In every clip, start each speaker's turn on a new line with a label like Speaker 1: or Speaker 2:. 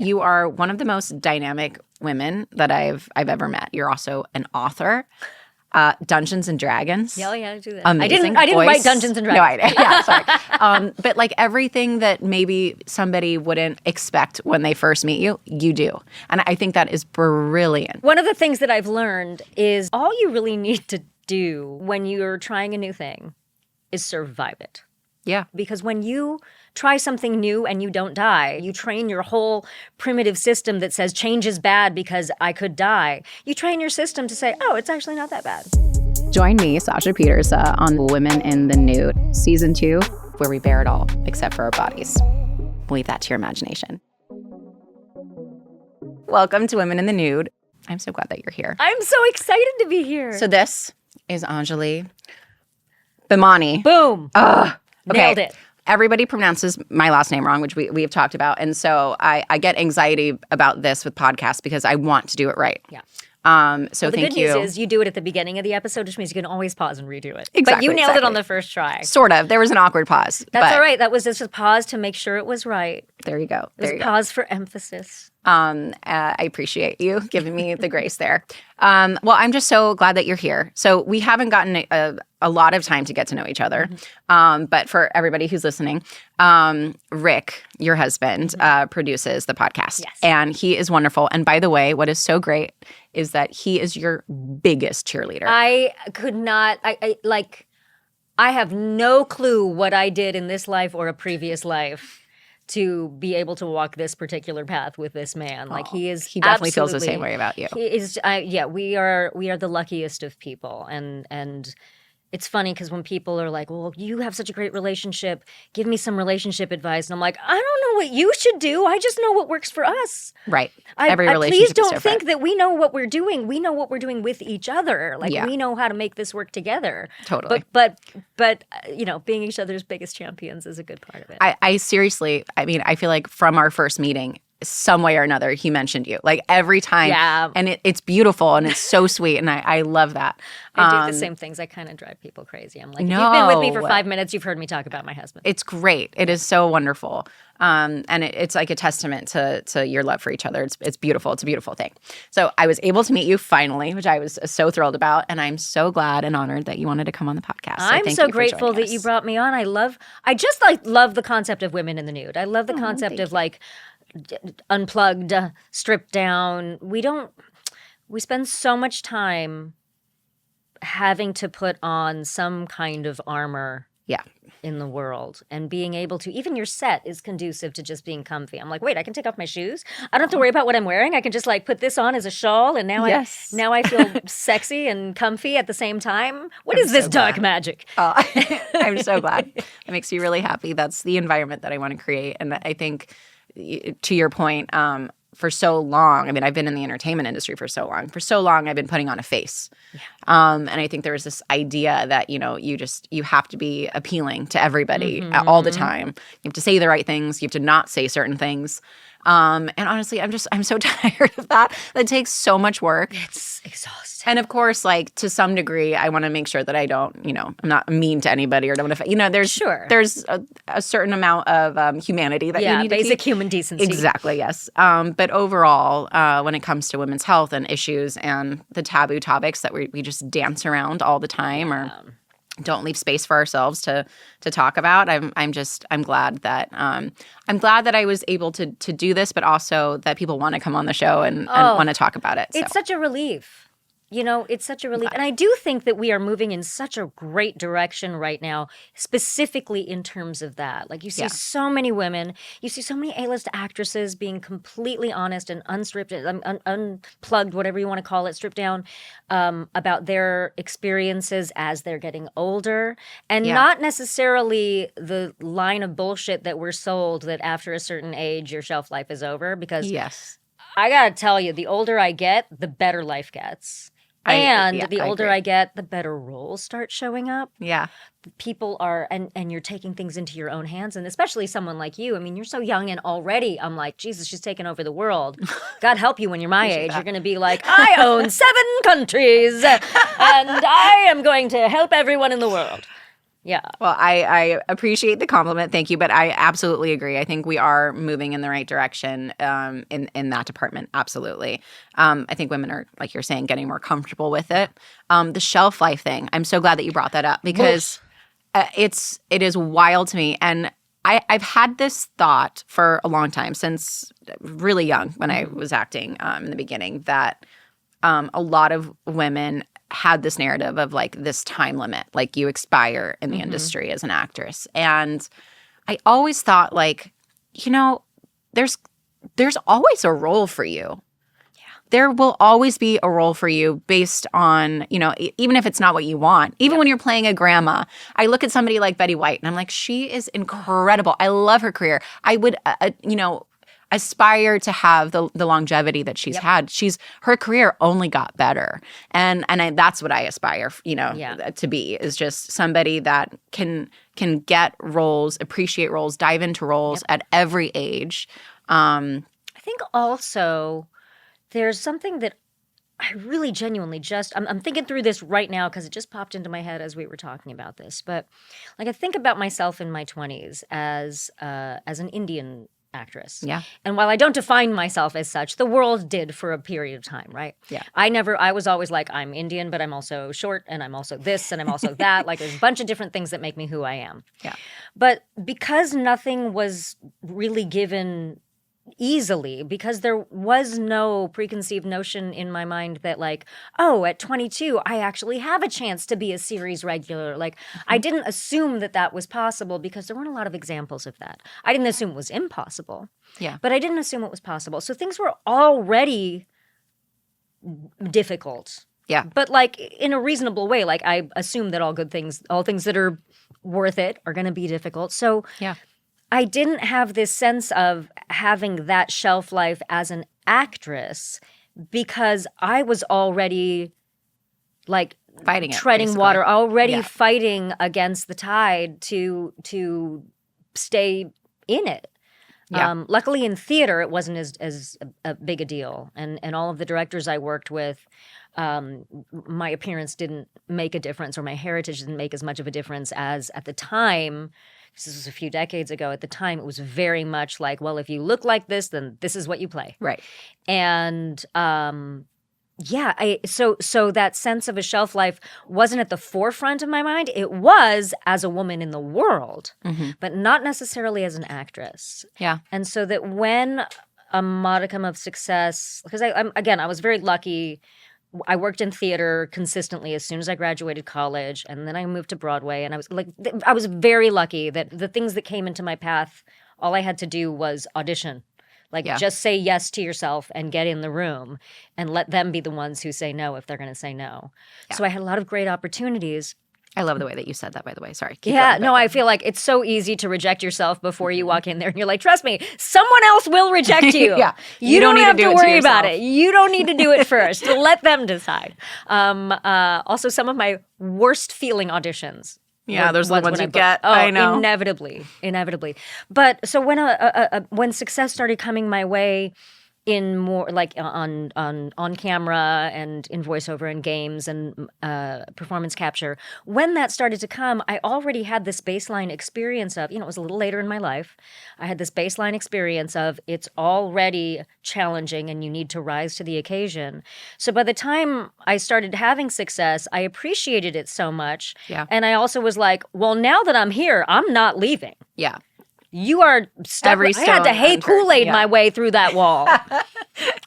Speaker 1: You are one of the most dynamic women that I've ever met. You're also an author. Dungeons and Dragons.
Speaker 2: Yeah, I do that.
Speaker 1: Amazing
Speaker 2: I didn't
Speaker 1: voice.
Speaker 2: write Dungeons and Dragons.
Speaker 1: No, I did. Yeah, sorry. But like everything that maybe somebody wouldn't expect when they first meet you, you do. And I think that is brilliant.
Speaker 2: One of the things that I've learned is all you really need to do when you're trying a new thing is survive it.
Speaker 1: Yeah.
Speaker 2: Because when you try something new and you don't die, you train your whole primitive system that says change is bad because I could die. You train your system to say, oh, it's actually not that bad.
Speaker 1: Join me, Sasha Pieterse, on Women in the Nude, Season 2, where we bear it all except for our bodies. Leave that to your imagination. Welcome to Women in the Nude. I'm so glad that you're here.
Speaker 2: I'm so excited to be here.
Speaker 1: So this is Anjali Bhimani.
Speaker 2: Boom.
Speaker 1: Okay.
Speaker 2: Nailed it.
Speaker 1: Everybody pronounces my last name wrong, which we have talked about. And so I get anxiety about this with podcasts because I want to do it right.
Speaker 2: Yeah.
Speaker 1: So
Speaker 2: the
Speaker 1: thank
Speaker 2: good
Speaker 1: you.
Speaker 2: news is you do it at the beginning of the episode, which means you can always pause and redo it.
Speaker 1: Exactly,
Speaker 2: But you nailed it on
Speaker 1: exactly.
Speaker 2: the first try.
Speaker 1: Sort of. There was an awkward pause.
Speaker 2: That's all right. That was just a pause to make sure it was right.
Speaker 1: There you go.
Speaker 2: It was
Speaker 1: There
Speaker 2: a
Speaker 1: you go.
Speaker 2: pause for emphasis.
Speaker 1: I appreciate you giving me the grace there. Well, I'm just so glad that you're here. So we haven't gotten a lot of time to get to know each other. But for everybody who's listening, Rick, your husband, produces the podcast.
Speaker 2: Yes.
Speaker 1: And he is wonderful. And by the way, what is so great is that he is your biggest cheerleader.
Speaker 2: I could not, I have no clue what I did in this life or a previous life to be able to walk this particular path with this man. Like he
Speaker 1: definitely feels the same way about you.
Speaker 2: He is, we are the luckiest of people. And it's funny because when people are like, well, you have such a great relationship, give me some relationship advice. And I'm like, I don't know what you should do. I just know what works for us.
Speaker 1: Right. Every relationship
Speaker 2: please
Speaker 1: is
Speaker 2: don't
Speaker 1: different.
Speaker 2: think that we know what we're doing. We know what we're doing with each other. Like
Speaker 1: Yeah.
Speaker 2: we know how to make this work together.
Speaker 1: Totally.
Speaker 2: But being each other's biggest champions is a good part of it.
Speaker 1: I seriously, I mean, I feel like from our first meeting, some way or another, he mentioned you. Like every time.
Speaker 2: Yeah.
Speaker 1: And it's beautiful and it's so sweet. And I love that.
Speaker 2: I do the same things. I kind of drive people crazy. I'm like, if
Speaker 1: No.
Speaker 2: you've been with me for 5 minutes, you've heard me talk about my husband.
Speaker 1: It's great. It is so wonderful. And it's like a testament to your love for each other. It's beautiful. It's a beautiful thing. So I was able to meet you finally, which I was so thrilled about. And I'm so glad and honored that you wanted to come on the podcast.
Speaker 2: I'm
Speaker 1: thank
Speaker 2: so
Speaker 1: you for
Speaker 2: grateful
Speaker 1: joining
Speaker 2: that you
Speaker 1: us.
Speaker 2: brought me on. I just love the concept of women in the nude. I love the concept of like unplugged, stripped down. We spend so much time having to put on some kind of armor
Speaker 1: Yeah.
Speaker 2: in the world, and being able to, even your set is conducive to just being comfy. I'm like, wait, I can take off my shoes. I don't have to worry about what I'm wearing. I can just like put this on as a shawl, and now
Speaker 1: Yes.
Speaker 2: I feel sexy and comfy at the same time. What is this dark magic?
Speaker 1: I'm so glad. It makes me really happy. That's the environment that I want to create. And I think, to your point, for so long, I mean, I've been in the entertainment industry for so long. For so long, I've been putting on a face. Yeah. And I think there was this idea that, you have to be appealing to everybody all the time. You have to say the right things. You have to not say certain things. And honestly, I'm so tired of that. That takes so much work.
Speaker 2: It's exhausting.
Speaker 1: And of course, like to some degree, I want to make sure that I don't, I'm not mean to anybody or don't want to, there's a certain amount of humanity that you need to
Speaker 2: basic
Speaker 1: keep.
Speaker 2: human decency.
Speaker 1: Exactly, yes. But overall, when it comes to women's health and issues and the taboo topics that we just dance around all the time or don't leave space for ourselves to talk about, I'm glad that I was able to do this, but also that people want to come on the show and want to talk about it.
Speaker 2: It's such a relief. It's such a relief. And I do think that we are moving in such a great direction right now, specifically in terms of that. Like you see so many women, you see so many A-list actresses being completely honest and unstripped, unplugged, whatever you want to call it, stripped down about their experiences as they're getting older. And not necessarily the line of bullshit that we're sold that after a certain age, your shelf life is over. Because I got to tell you, the older I get, the better life gets. The older I get, the better roles start showing up.
Speaker 1: Yeah.
Speaker 2: People are, and you're taking things into your own hands. And especially someone like you. I mean, you're so young and already I'm like, Jesus, she's taking over the world. God help you when you're my age. You're going to be like, I own 7 countries and I am going to help everyone in the world. Yeah.
Speaker 1: Well, I appreciate the compliment. Thank you. But I absolutely agree. I think we are moving in the right direction in that department. Absolutely. I think women are, like you're saying, getting more comfortable with it. The shelf life thing, I'm so glad that you brought that up because it is wild to me. And I've had this thought for a long time, since really young when I was acting in the beginning, that a lot of women had this narrative of like this time limit, like you expire in the industry as an actress. And I always thought like, there's always a role for you. Yeah. There will always be a role for you based on, even if it's not what you want. Even when you're playing a grandma, I look at somebody like Betty White and I'm like, she is incredible. I love her career. I would, aspire to have the longevity that she's had. Her career only got better, and that's what I aspire, to be, is just somebody that can get roles, appreciate roles, dive into roles at every age.
Speaker 2: I think also there's something that I really genuinely I'm thinking through this right now because it just popped into my head as we were talking about this. But like I think about myself in my 20s as an Indian actress.
Speaker 1: Yeah.
Speaker 2: And while I don't define myself as such, the world did for a period of time, right?
Speaker 1: Yeah.
Speaker 2: I was always like, I'm Indian, but I'm also short and I'm also this and I'm also that. Like there's a bunch of different things that make me who I am.
Speaker 1: Yeah.
Speaker 2: But because nothing was really given easily, because there was no preconceived notion in my mind that like, oh, at 22, I actually have a chance to be a series regular. Like I didn't assume that was possible because there weren't a lot of examples of that. I didn't assume it was impossible.
Speaker 1: Yeah.
Speaker 2: But I didn't assume it was possible. So things were already difficult.
Speaker 1: Yeah.
Speaker 2: But like in a reasonable way, like I assume that all things that are worth it are going to be difficult. So
Speaker 1: yeah.
Speaker 2: I didn't have this sense of having that shelf life as an actress because I was already like
Speaker 1: fighting it,
Speaker 2: treading
Speaker 1: basically.
Speaker 2: water, already fighting against the tide to stay in it.
Speaker 1: Yeah.
Speaker 2: Luckily in theater, it wasn't as a big a deal. And all of the directors I worked with, my appearance didn't make a difference or my heritage didn't make as much of a difference as at the time. This was a few decades ago. At the time, it was very much like, well, if you look like this, then this is what you play.
Speaker 1: Right.
Speaker 2: And so that sense of a shelf life wasn't at the forefront of my mind. It was as a woman in the world, but not necessarily as an actress.
Speaker 1: Yeah.
Speaker 2: And so that when a modicum of success, because I was very lucky. I worked in theater consistently as soon as I graduated college, and then I moved to Broadway. And I was very lucky that the things that came into my path, all I had to do was audition. Just say yes to yourself and get in the room, and let them be the ones who say no if they're going to say no. Yeah. So I had a lot of great opportunities.
Speaker 1: I love the way that you said that, by the way. Sorry.
Speaker 2: I feel like it's so easy to reject yourself before you walk in there and you're like, trust me, someone else will reject you.
Speaker 1: Yeah.
Speaker 2: You don't have to worry about it. You don't need to do it first. Let them decide. Also, some of my worst feeling auditions.
Speaker 1: Yeah, those are the ones you get. I know.
Speaker 2: Inevitably. But so when success started coming my way, in more like on camera and in voiceover and games and performance capture, when that started to come, I already had this baseline experience of, it was a little later in my life. I had this baseline experience of it's already challenging and you need to rise to the occasion. So by the time I started having success, I appreciated it so much.
Speaker 1: Yeah.
Speaker 2: And I also was like, well, now that I'm here, I'm not leaving.
Speaker 1: Yeah.
Speaker 2: You are stuck. I had to hate Kool-Aid my way through that wall.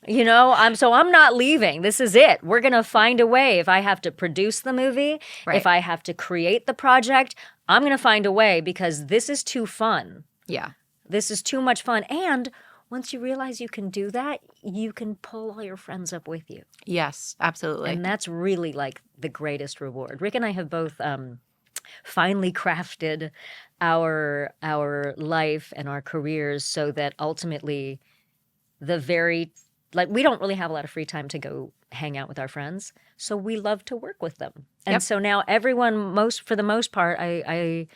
Speaker 2: I'm not leaving. This is it. We're going to find a way. If I have to produce the movie, if I have to create the project, I'm going to find a way because this is too fun.
Speaker 1: Yeah.
Speaker 2: This is too much fun. And once you realize you can do that, you can pull all your friends up with you.
Speaker 1: Yes, absolutely.
Speaker 2: And that's really like the greatest reward. Rick and I have both finally crafted our life and our careers so that ultimately we don't really have a lot of free time to go hang out with our friends, so we love to work with them. And so now everyone, for the most part, I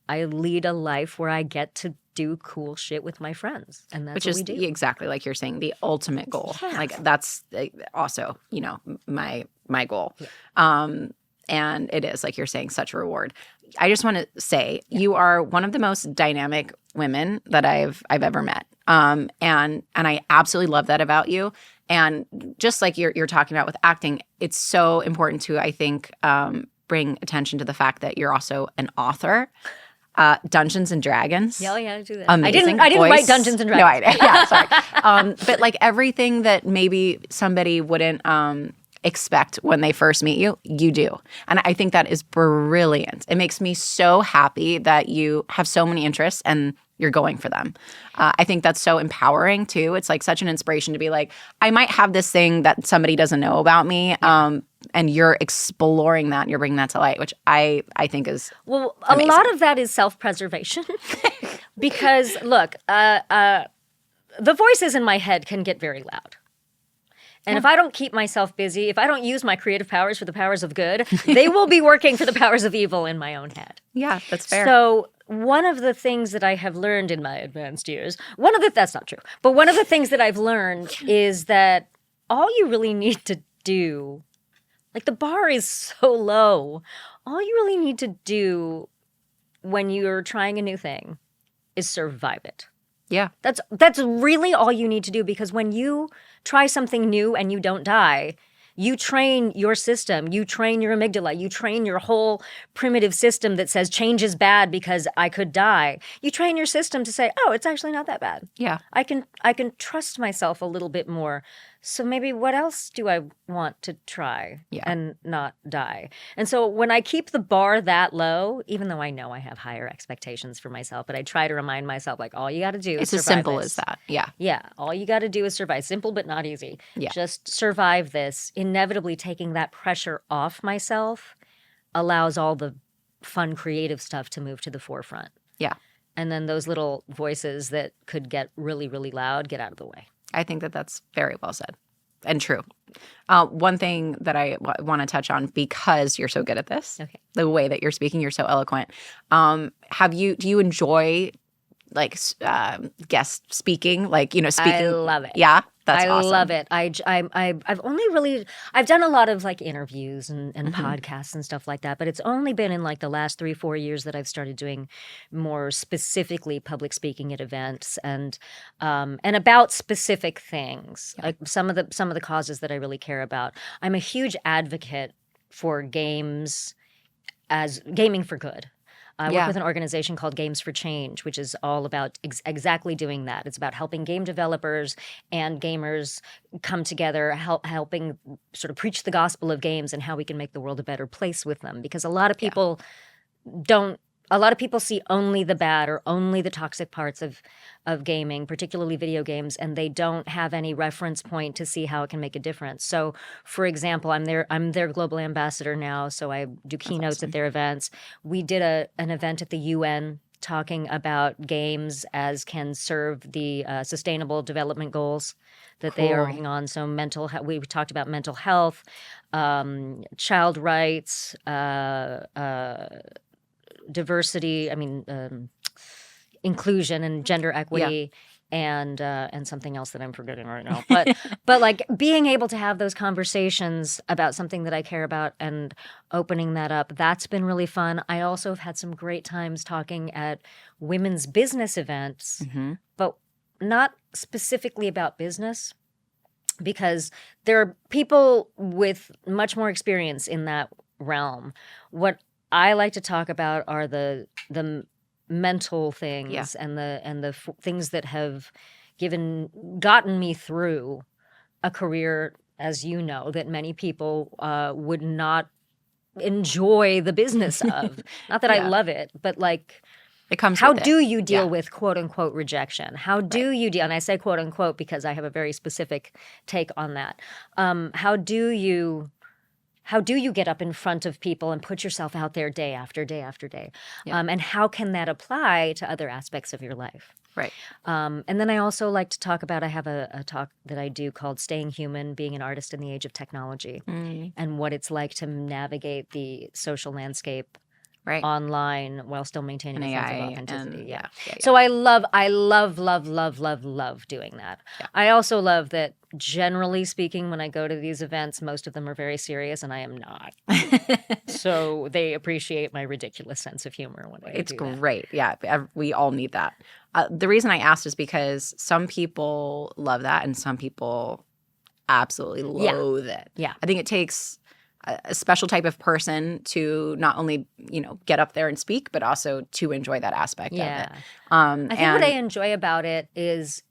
Speaker 2: lead a life where I get to do cool shit with my friends, and that's what we do.
Speaker 1: Exactly like you're saying, the ultimate goal.
Speaker 2: Yeah.
Speaker 1: Like that's also, my goal. Yeah. And it is, like you're saying, such a reward. I just want to say you are one of the most dynamic women that I've ever met. And I absolutely love that about you. And just like you're talking about with acting, it's so important to, I think, bring attention to the fact that you're also an author. Dungeons and Dragons.
Speaker 2: Yeah, I do that.
Speaker 1: Amazing.
Speaker 2: I didn't
Speaker 1: voice.
Speaker 2: write Dungeons and Dragons.
Speaker 1: No, I did. Yeah, sorry. But like everything that maybe somebody wouldn't expect when they first meet you, you do. And I think that is brilliant. It makes me so happy that you have so many interests and you're going for them. I think that's so empowering too. It's like such an inspiration to be like, I might have this thing that somebody doesn't know about me. And you're exploring that and you're bringing that to light, which I think is amazing.
Speaker 2: A lot of that is self-preservation. Because look, the voices in my head can get very loud. And if I don't keep myself busy, if I don't use my creative powers for the powers of good, they will be working for the powers of evil in my own head.
Speaker 1: Yeah, that's fair.
Speaker 2: So one of the things that I have learned in my advanced years, that's not true, but one of the things that I've learned is that all you really need to do, like the bar is so low, all you really need to do when you're trying a new thing is survive it.
Speaker 1: Yeah.
Speaker 2: That's really all you need to do, because when you try something new and you don't die, you train your system, you train your amygdala, you train your whole primitive system that says change is bad because I could die. You train your system to say, oh, it's actually not that bad.
Speaker 1: Yeah.
Speaker 2: I can trust myself a little bit more. So maybe what else do I want to try and not die? And so when I keep the bar that low, even though I know I have higher expectations for myself, but I try to remind myself, like, all you got to do is survive.
Speaker 1: It's as simple as that. Yeah.
Speaker 2: Yeah. All you got to do is survive. Simple, but not easy.
Speaker 1: Yeah.
Speaker 2: Just survive this. Inevitably taking that pressure off myself allows all the fun, creative stuff to move to the forefront.
Speaker 1: Yeah.
Speaker 2: And then those little voices that could get really, really loud, get out of the way.
Speaker 1: I think that that's very well said and true. One thing that I want to touch on, because you're so good at this, the way that you're speaking, you're so eloquent. Do you enjoy like guest speaking? Like, speaking.
Speaker 2: I love it.
Speaker 1: Yeah. That's awesome.
Speaker 2: I love it. I've done a lot of like interviews and podcasts and stuff like that, but it's only been in like the last 3-4 years that I've started doing more specifically public speaking at events and about specific things, like some of the causes that I really care about. I'm a huge advocate for games as gaming for good. I work with an organization called Games for Change, which is all about exactly doing that. It's about helping game developers and gamers come together, helping sort of preach the gospel of games and how we can make the world a better place with them. Because a lot of people see only the bad or only the toxic parts of gaming, particularly video games, and they don't have any reference point to see how it can make a difference. So, for example, I'm their global ambassador now, so I do keynotes at their events. We did an event at the UN talking about games as can serve the Sustainable Development Goals that they are working on. So we talked about mental health, child rights, diversity, inclusion and gender equity, and something else that I'm forgetting right now. But like being able to have those conversations about something that I care about and opening that up, that's been really fun. I also have had some great times talking at women's business events, but not specifically about business, because there are people with much more experience in that realm. What I like to talk about are the mental things and the things that have gotten me through a career, as you know, that many people would not enjoy the business of. Not that I love it, but like,
Speaker 1: it comes.
Speaker 2: How do you deal with quote unquote rejection? How do you deal? And I say quote unquote because I have a very specific take on that. How do you get up in front of people and put yourself out there day after day after day? And how can that apply to other aspects of your life?
Speaker 1: Right.
Speaker 2: And then I also like to talk about, I have a talk that I do called Staying Human, Being an Artist in the Age of Technology, and what it's like to navigate the social landscape
Speaker 1: right.
Speaker 2: online while still maintaining
Speaker 1: And
Speaker 2: a sense
Speaker 1: AI
Speaker 2: of authenticity.
Speaker 1: and
Speaker 2: Yeah.
Speaker 1: yeah.
Speaker 2: So I love doing that.
Speaker 1: Yeah.
Speaker 2: I also love that, generally speaking, when I go to these events, most of them are very serious, and I am not. So they appreciate my ridiculous sense of humor when I
Speaker 1: It's
Speaker 2: do that.
Speaker 1: great. Yeah, we all need that. The reason I asked is because some people love that and some people absolutely loathe it.
Speaker 2: Yeah.
Speaker 1: I think it takes a special type of person to not only, get up there and speak, but also to enjoy that aspect of it.
Speaker 2: I think what I enjoy about it is,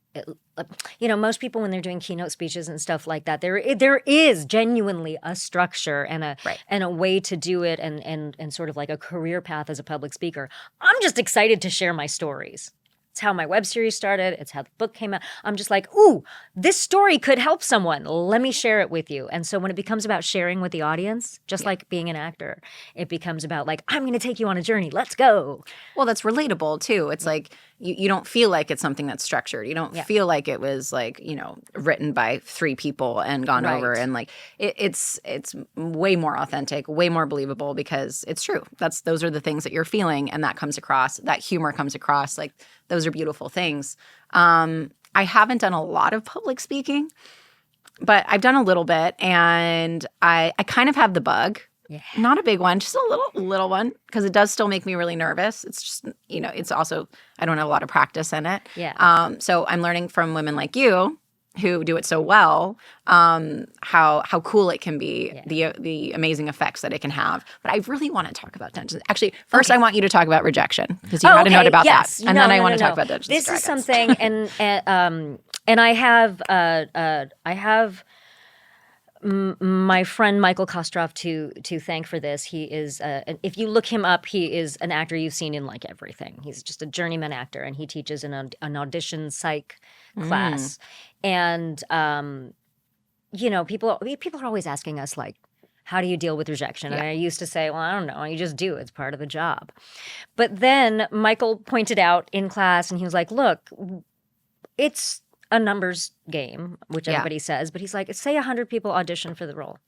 Speaker 2: most people when they're doing keynote speeches and stuff like that, there is genuinely a structure and a way to do it and sort of like a career path as a public speaker. I'm just excited to share my stories. It's how my web series started. It's how the book came out. I'm just like, ooh, this story could help someone. Let me share it with you. And so when it becomes about sharing with the audience, just like being an actor, it becomes about like, I'm going to take you on a journey. Let's go.
Speaker 1: Well, that's relatable too. It's like you don't feel like it's something that's structured. You don't feel like it was like, written by 3 people and gone over. And like it's way more authentic, way more believable because it's true. Those are the things that you're feeling and that comes across, that humor comes across. Like those are beautiful things. I haven't done a lot of public speaking, but I've done a little bit and I kind of have the bug.
Speaker 2: Yeah.
Speaker 1: Not a big one, just a little one because it does still make me really nervous. It's just, it's also, I don't have a lot of practice in it.
Speaker 2: Yeah.
Speaker 1: So I'm learning from women like you who do it so well, how cool it can be, the amazing effects that it can have. But I really want to talk about Dungeons. Actually, first I want you to talk about Rejection because you had a note about that. And then I want to talk about Dungeons and Dragons.
Speaker 2: This is something, and I have my friend Michael Kostroff to thank for this. He is, if you look him up, he is an actor you've seen in like everything. He's just a journeyman actor, and he teaches an audition psych class. And people are always asking us like, how do you deal with rejection? And I used to say, well, I don't know. You just do. It's part of the job. But then Michael pointed out in class, and he was like, look, it's a numbers game, which everybody says, but he's like, say 100 people audition for the role.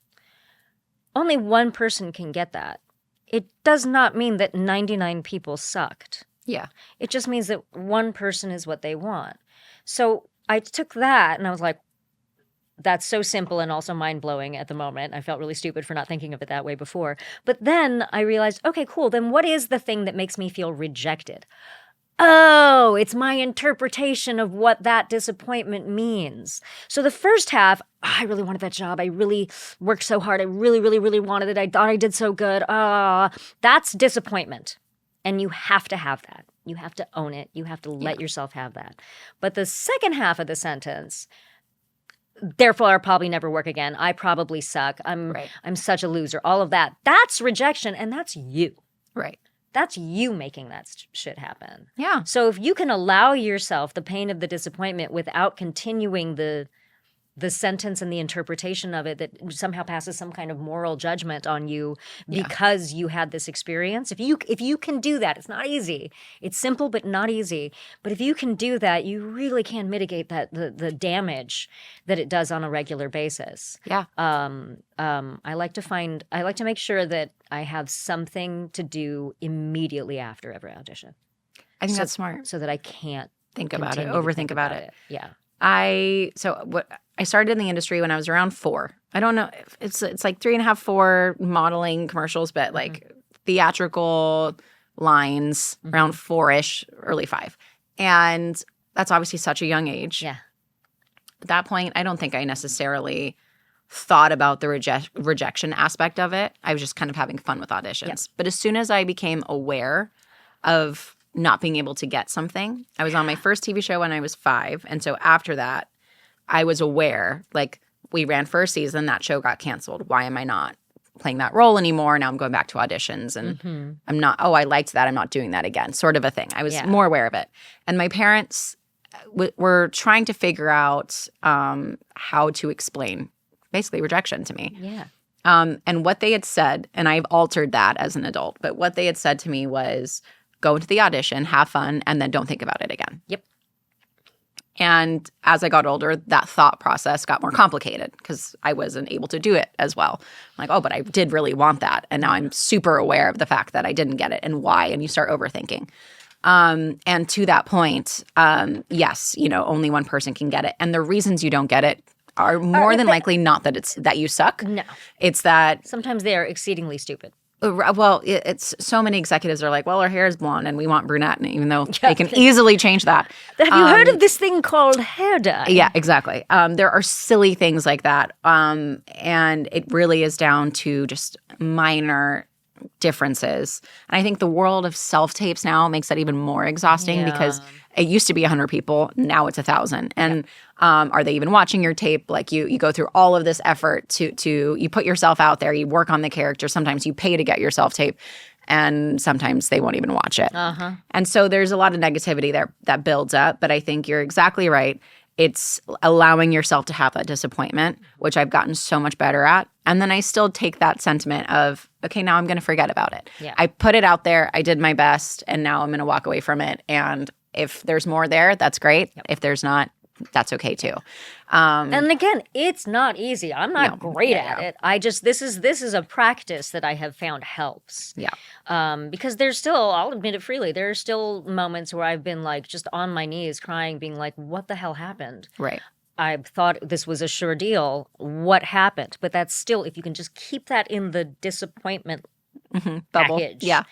Speaker 2: Only one person can get that. It does not mean that 99 people sucked.
Speaker 1: Yeah.
Speaker 2: It just means that one person is what they want. So I took that and I was like, that's so simple and also mind-blowing at the moment. I felt really stupid for not thinking of it that way before. But then I realized, okay, cool. Then what is the thing that makes me feel rejected? Oh, it's my interpretation of what that disappointment means. So the first half, I really wanted that job. I really worked so hard. I really, really, really wanted it. I thought I did so good. That's disappointment. And you have to have that. You have to own it. You have to let yourself have that. But the second half of the sentence, therefore I'll probably never work again. I probably suck. I'm such a loser. All of that. That's rejection, and that's you.
Speaker 1: Right.
Speaker 2: That's you making that shit happen.
Speaker 1: Yeah.
Speaker 2: So if you can allow yourself the pain of the disappointment without continuing the sentence and the interpretation of it that somehow passes some kind of moral judgment on you because you had this experience, if you can do that, it's not easy. It's simple but not easy. But if you can do that, you really can mitigate the damage that it does on a regular basis.
Speaker 1: Yeah.
Speaker 2: I like to make sure that I have something to do immediately after every audition.
Speaker 1: I think that's smart.
Speaker 2: So that I can't
Speaker 1: think about it, overthink about it.
Speaker 2: Yeah.
Speaker 1: I started in the industry when I was around 4. I don't know. It's like 3.5, 4 modeling commercials, but like theatrical lines around 4-ish, early 5. And that's obviously such a young age.
Speaker 2: Yeah.
Speaker 1: At that point, I don't think I necessarily thought about the rejection aspect of it. I was just kind of having fun with auditions. Yep. But as soon as I became aware of not being able to get something, I was on my first TV show when I was 5. And so after that, I was aware, like we ran first season, that show got canceled. Why am I not playing that role anymore? Now I'm going back to auditions and I'm not, I liked that. I'm not doing that again, sort of a thing. I was more aware of it. And my parents were trying to figure out how to explain basically rejection to me.
Speaker 2: Yeah.
Speaker 1: And what they had said, and I've altered that as an adult, but what they had said to me was go into the audition, have fun, and then don't think about it again.
Speaker 2: Yep.
Speaker 1: And as I got older, that thought process got more complicated because I wasn't able to do it as well. I'm like, oh, but I did really want that. And now I'm super aware of the fact that I didn't get it and why. And you start overthinking. And to that point, yes, only one person can get it. And the reasons you don't get it are more than likely not that it's that you suck.
Speaker 2: No.
Speaker 1: It's that
Speaker 2: sometimes they are exceedingly stupid.
Speaker 1: Well, it's so many executives are like, well, our hair is blonde and we want brunette, and even though they can easily change that.
Speaker 2: Have you heard of this thing called hair dye?
Speaker 1: Yeah, exactly. There are silly things like that. And it really is down to just minor differences. And I think the world of self-tapes now makes that even more exhausting because it used to be 100 people. Now it's 1,000. And are they even watching your tape? Like you go through all of this effort to you put yourself out there. You work on the character. Sometimes you pay to get your self-tape. And sometimes they won't even watch it. And so there's a lot of negativity there that builds up. But I think you're exactly right. It's allowing yourself to have that disappointment, which I've gotten so much better at. And then I still take that sentiment of, okay, now I'm going to forget about it. Yeah. I put it out there. I did my best. And now I'm going to walk away from it. And if there's more there, that's great. Yep. If there's not, that's okay too.
Speaker 2: And again, it's not easy. I'm not great at it. I just this is a practice that I have found helps. Yeah. Because there's still, I'll admit it freely, there are still moments where I've been like just on my knees crying, being like, what the hell happened?
Speaker 1: Right.
Speaker 2: I thought this was a sure deal. What happened? But that's still, if you can just keep that in the disappointment
Speaker 1: bubble,
Speaker 2: package,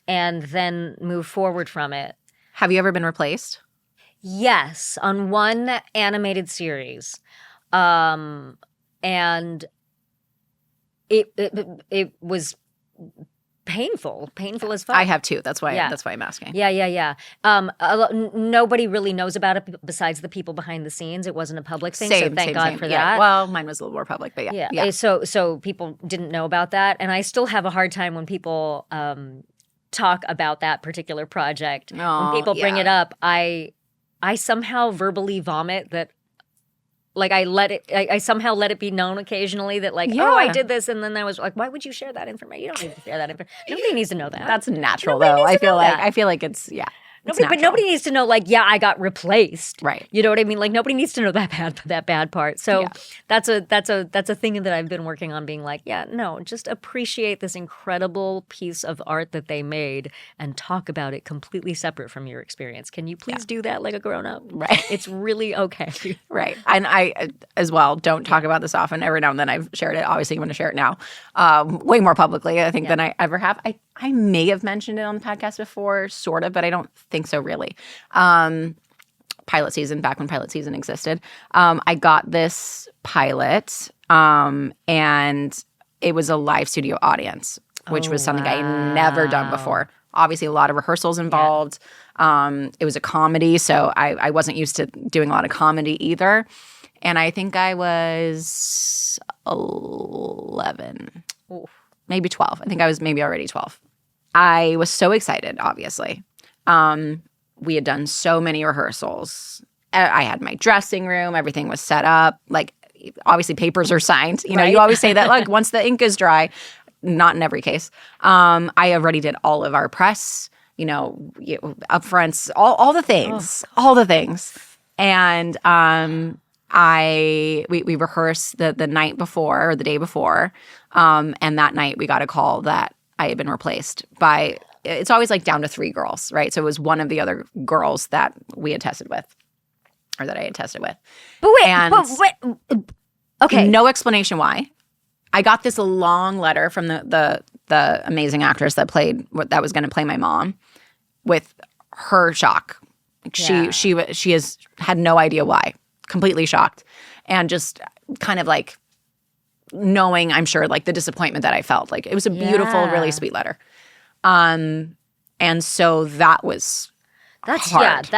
Speaker 2: and then move forward from it.
Speaker 1: Have you ever been replaced?
Speaker 2: Yes, on one animated series, and it was painful as fuck.
Speaker 1: I have too. That's why I'm asking.
Speaker 2: Yeah. Nobody really knows about it besides the people behind the scenes. It wasn't a public thing, so thank God for that.
Speaker 1: Well, mine was a little more public, but yeah.
Speaker 2: So people didn't know about that, and I still have a hard time when people talk about that particular project. When people bring it up, I somehow verbally vomit that, like I somehow let it be known occasionally that like, oh, I did this. And then I was like, why would you share that information? You don't need to share that information. Nobody needs to know that.
Speaker 1: That's natural though. I feel like it's,
Speaker 2: But nobody needs to know like, I got replaced.
Speaker 1: Right.
Speaker 2: You know what I mean? Like nobody needs to know that bad part. So that's a thing that I've been working on, being like, just appreciate this incredible piece of art that they made and talk about it completely separate from your experience. Can you please do that like a grown up?
Speaker 1: Right.
Speaker 2: It's really okay.
Speaker 1: Right. And I as well don't talk about this often. Every now and then I've shared it. Obviously I'm going to share it now way more publicly, I think, than I ever have. I may have mentioned it on the podcast before, sort of, but I don't think so really. Pilot season, back when pilot season existed. I got this pilot and it was a live studio audience, which was something I never done before. Obviously a lot of rehearsals involved. It was a comedy, so I wasn't used to doing a lot of comedy either. And I think I was 11. Oof. Maybe 12. I think I was maybe already 12. I was so excited, obviously. We had done so many rehearsals. I had my dressing room. Everything was set up. Like, obviously, papers are signed. You know, you always say that, like, once the ink is dry. Not in every case. I already did all of our press, upfronts, all the things. All the things. And we rehearsed the night before or the day before. And that night we got a call that I had been replaced by, it's always like down to 3 girls, right? So it was one of the other girls that we had tested with, or that I had tested with.
Speaker 2: But wait, okay.
Speaker 1: No explanation why. I got this long letter from the amazing actress that was going to play my mom, with her shock. She has had no idea why. Completely shocked, and just kind of like knowing, I'm sure, like the disappointment that I felt. Like it was a beautiful, really sweet letter. And so that was hard.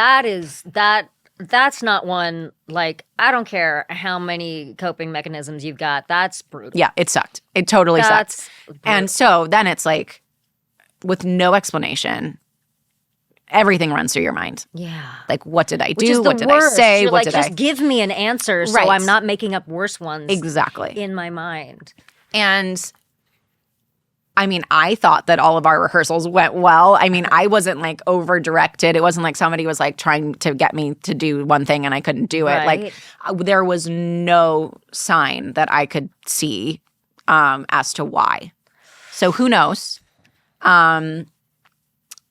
Speaker 1: That's not one, like, I don't care how many coping mechanisms you've got. That's brutal. Yeah, it sucked. It totally sucked. Brutal. And so then it's like, with no explanation, everything runs through your mind. Yeah. Like, what did I do? What did I say? What did I... Just give me an answer so I'm not making up worse ones. Exactly. In my mind. And I mean, I thought that all of our rehearsals went well. I mean, I wasn't like over directed. It wasn't like somebody was like trying to get me to do one thing and I couldn't do it. Like there was no sign that I could see as to why. So who knows? And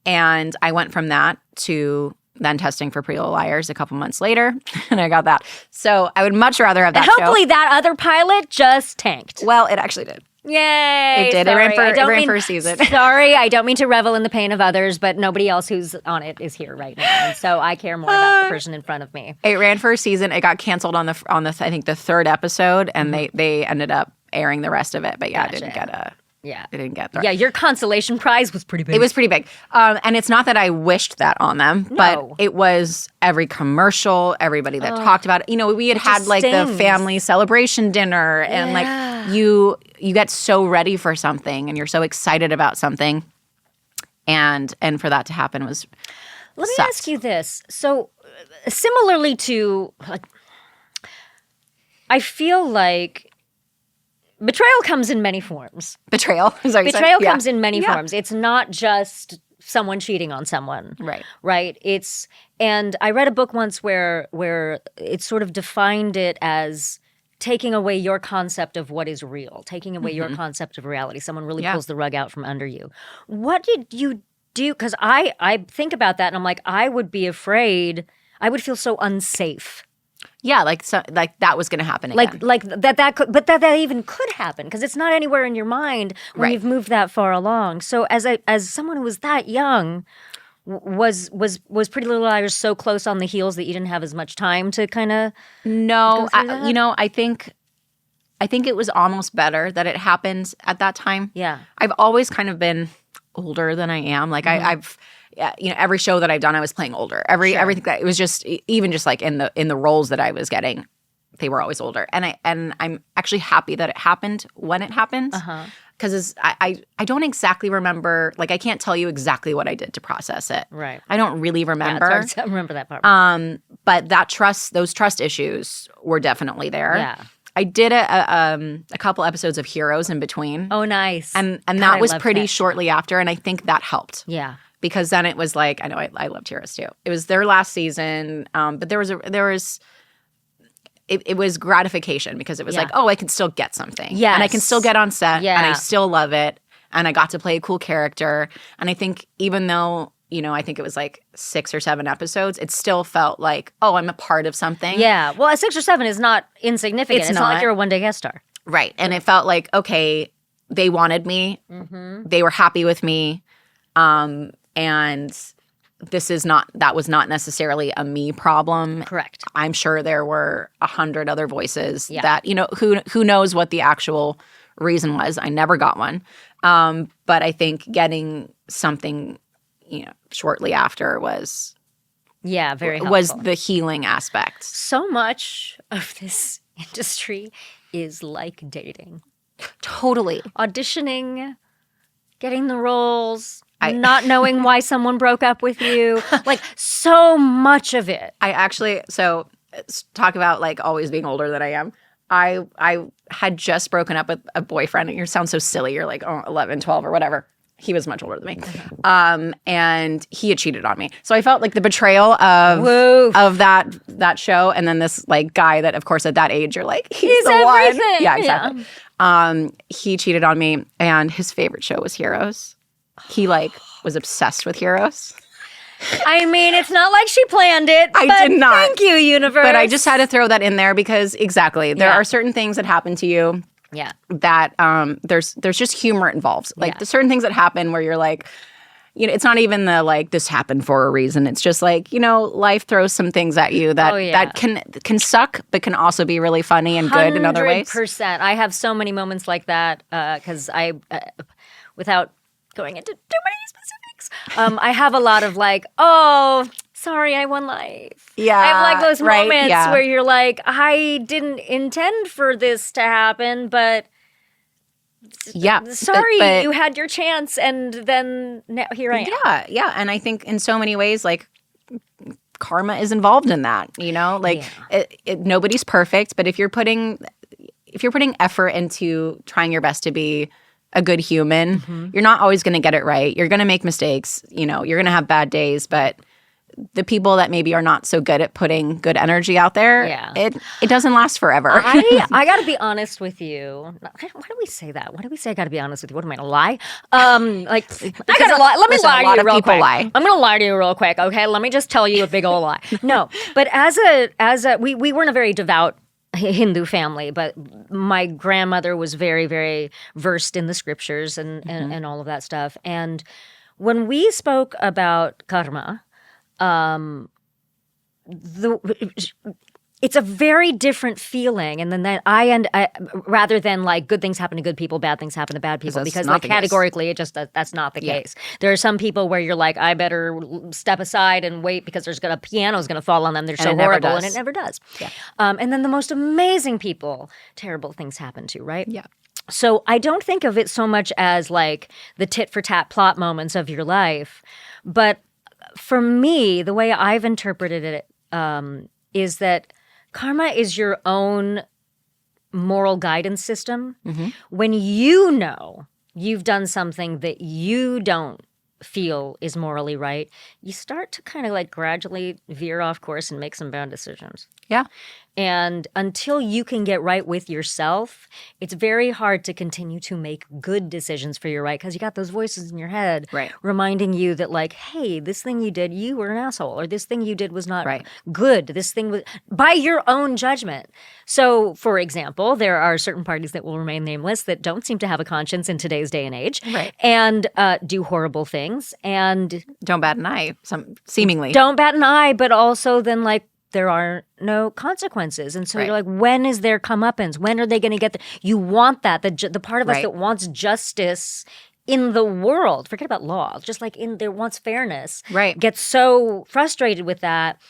Speaker 1: I went from that to then testing for Pretty Little Liars a couple months later, and I got that. So I would much rather have that show.
Speaker 2: Hopefully that other pilot just tanked.
Speaker 1: Well, it actually did.
Speaker 2: Yay!
Speaker 1: It did.
Speaker 2: Sorry.
Speaker 1: It ran for a season.
Speaker 2: Sorry, I don't mean to revel in the pain of others, but nobody else who's on it is here right now, and so I care more about the person in front of me.
Speaker 1: It ran for a season. It got canceled on the I think the third episode, and they ended up airing the rest of it. But yeah,
Speaker 2: Gotcha.
Speaker 1: it didn't get a.
Speaker 2: Yeah.
Speaker 1: It didn't get there.
Speaker 2: Yeah, your consolation prize was pretty big.
Speaker 1: It was pretty big. And it's not that I wished that on them, but it was every commercial, everybody that talked about it. You know, we had like the family celebration dinner and like you get so ready for something and you're so excited about something. And for that to happen was
Speaker 2: Let me ask you this. So similarly to like I feel like betrayal comes in many forms.
Speaker 1: Betrayal
Speaker 2: Comes in many forms. It's not just someone cheating on someone. Right? And I read a book once where it sort of defined it as taking away your concept of what is real, taking away your concept of reality. Someone really pulls the rug out from under you. What did you do? Because I think about that and I'm like, I would be afraid. I would feel so unsafe.
Speaker 1: Yeah, like that was going to happen again.
Speaker 2: Like that could, but that even could happen because it's not anywhere in your mind when you've moved that far along. So as someone who was that young, was Pretty Little Liars so close on the heels that you didn't have as much time to kind of
Speaker 1: No, I think it was almost better that it happened at that time.
Speaker 2: Yeah,
Speaker 1: I've always kind of been older than I am. Like I've. Yeah, you know, every show that I've done, I was playing older. Everything that it was just even just like in the roles that I was getting, they were always older. And I'm actually happy that it happened when it happened because I don't exactly remember. Like I can't tell you exactly what I did to process it.
Speaker 2: Right.
Speaker 1: I don't really remember.
Speaker 2: Yeah, it's hard to remember that part.
Speaker 1: But those trust issues were definitely there.
Speaker 2: Yeah.
Speaker 1: I did a couple episodes of Heroes in between.
Speaker 2: Oh, nice.
Speaker 1: And that was pretty shortly after, and I think that helped.
Speaker 2: Yeah.
Speaker 1: Because then it was like, I know I loved Heroes too. It was their last season, but it was gratification because it was like, oh, I can still get something.
Speaker 2: Yes.
Speaker 1: And I can still get on set
Speaker 2: Yeah.
Speaker 1: and I still love it. And I got to play a cool character. And I think even though, you know, I think it was like 6 or 7 episodes, it still felt like, oh, I'm a part of something.
Speaker 2: Yeah. Well, a 6 or 7 is not insignificant. It's not like you're a one-day guest star.
Speaker 1: Right. And it felt like, okay, they wanted me. They were happy with me. And that was not necessarily a me problem.
Speaker 2: Correct.
Speaker 1: I'm sure there were 100 other voices that, you know, who knows what the actual reason was. I never got one. But I think getting something, you know, shortly after was
Speaker 2: very helpful.
Speaker 1: Was the healing aspect.
Speaker 2: So much of this industry is like dating.
Speaker 1: Totally.
Speaker 2: Auditioning, getting the roles, not knowing why someone broke up with you. Like, so much of it.
Speaker 1: So talk about like always being older than I am. I had just broken up with a boyfriend. And you sound so silly. You're like 11, 12 or whatever. He was much older than me. And he had cheated on me. So I felt like the betrayal of that show. And then this like guy that, of course, at that age, you're like, he's the
Speaker 2: everything.
Speaker 1: one. Yeah, exactly. He cheated on me and his favorite show was Heroes. He like was obsessed with Heroes.
Speaker 2: I mean, it's not like she planned it.
Speaker 1: I did not.
Speaker 2: Thank you, universe.
Speaker 1: But I just had to throw that in there because there are certain things that happen to you.
Speaker 2: Yeah.
Speaker 1: That there's just humor involved. Like there's certain things that happen where you're like, you know, it's not even the like this happened for a reason. It's just like, you know, life throws some things at you that can suck, but can also be really funny and good in other ways.
Speaker 2: 100%. I have so many moments like that because without going into too many specifics, I have a lot of like, oh, sorry, I won life.
Speaker 1: Yeah.
Speaker 2: I have like those moments
Speaker 1: yeah.
Speaker 2: where you're like, I didn't intend for this to happen, but sorry, you had your chance and then now here I am.
Speaker 1: Yeah. And I think in so many ways, like karma is involved in that, you know? Like nobody's perfect, but if you're putting effort into trying your best to be a good human. You're not always going to get it right. You're going to make mistakes. You're going to have bad days, but the people that maybe are not so good at putting good energy out there, it doesn't last forever.
Speaker 2: I got to be honest with you. Why do we say that? Why do we say I got to be honest with you? What am I going to lie? I got to lie. Let me lie to you real quick. I'm going to lie to you real quick. Okay, let me just tell you a big old lie. No, but we weren't a very devout Hindu family, but my grandmother was very, very versed in the scriptures and all of that stuff. And when we spoke about karma, it's a very different feeling, and then rather than like good things happen to good people, bad things happen to bad people, because like categorically, that's not the case. There are some people where you're like, I better step aside and wait because a piano's going to fall on them. They're so horrible, and it never does. Yeah. And then the most amazing people, terrible things happen to, right?
Speaker 1: Yeah.
Speaker 2: So I don't think of it so much as like the tit for tat plot moments of your life, but for me, the way I've interpreted it is that karma is your own moral guidance system. When you know you've done something that you don't feel is morally right, you start to kind of like gradually veer off course and make some bad decisions.
Speaker 1: Yeah.
Speaker 2: And until you can get right with yourself, it's very hard to continue to make good decisions for your right, because you got those voices in your head reminding you that like, hey, this thing you did, you were an asshole, or this thing you did was not good. This thing was by your own judgment. So, for example, there are certain parties that will remain nameless that don't seem to have a conscience in today's day and age, and do horrible things, and
Speaker 1: don't bat an eye. Seemingly
Speaker 2: don't bat an eye, but also then like, there are no consequences. And so you're like, when is their comeuppance? When are they going to get there? You want that. The part of us that wants justice in the world, forget about law, just like there wants fairness, gets so frustrated with that.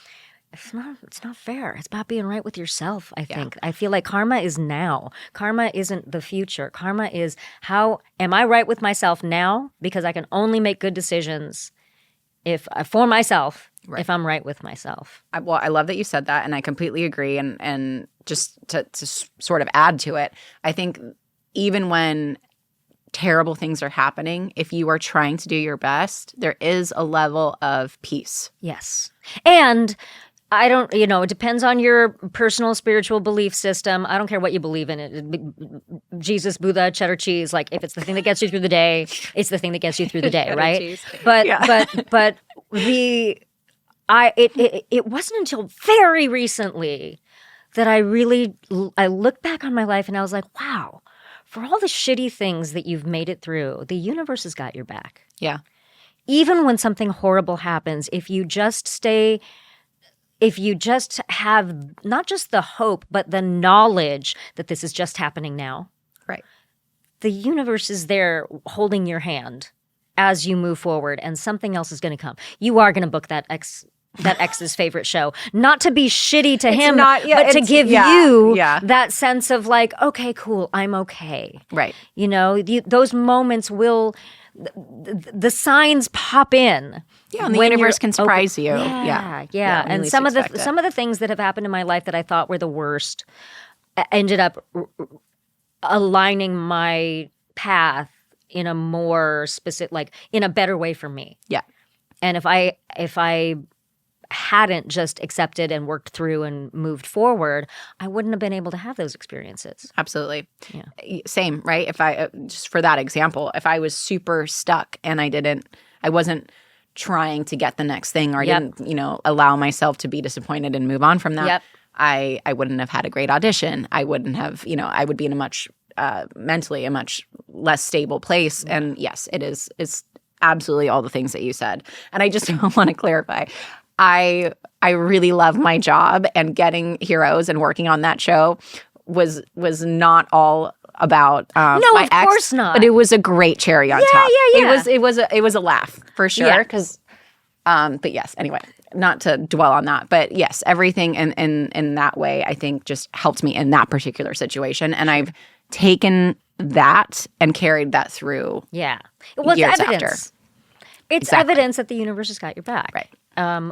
Speaker 2: It's not fair. It's about being right with yourself, I think. I feel like karma is now. Karma isn't the future. Karma is how am I right with myself now? Because I can only make good decisions for myself. If I'm right with myself.
Speaker 1: I love that you said that, and I completely agree. And just to sort of add to it, I think even when terrible things are happening, if you are trying to do your best, there is a level of peace.
Speaker 2: Yes. And I don't, it depends on your personal spiritual belief system. I don't care what you believe in. Jesus, Buddha, cheddar cheese. Like, if it's the thing that gets you through the day, it's the thing that gets you through the day, right?
Speaker 1: Cheese.
Speaker 2: But it wasn't until very recently that I looked back on my life and I was like, wow, for all the shitty things that you've made it through, the universe has got your back.
Speaker 1: Yeah.
Speaker 2: Even when something horrible happens, if you just have not just the hope, but the knowledge that this is just happening now.
Speaker 1: Right.
Speaker 2: The universe is there holding your hand as you move forward, and something else is going to come. You are going to book that ex's favorite show, not to be shitty to him, but to give you that sense of like, okay, cool, I'm okay.
Speaker 1: Right.
Speaker 2: Those moments will, the signs pop in.
Speaker 1: Yeah, and the universe can surprise you.
Speaker 2: Yeah. And some of the things that have happened in my life that I thought were the worst ended up aligning my path in a more specific, like in a better way for me. Yeah. And if I hadn't just accepted and worked through and moved forward, I wouldn't have been able to have those experiences.
Speaker 1: Absolutely. Yeah. Same, right? If I, just for that example, if I was super stuck and I wasn't trying to get the next thing, or I didn't, allow myself to be disappointed and move on from that, I wouldn't have had a great audition. I wouldn't have, I would be in a much, mentally, a much less stable place. And yes, it's absolutely all the things that you said. And I just want to clarify, I really love my job, and getting Heroes and working on that show was not all about my ex. Of course not. But it was a great cherry on top. Yeah. It was a laugh for sure. Because, but yes. Anyway, not to dwell on that, but yes, everything in that way I think just helped me in that particular situation, and I've taken that and carried that through. Yeah, well, years
Speaker 2: it's evidence.
Speaker 1: After.
Speaker 2: It's evidence that the universe has got your back.
Speaker 1: Right.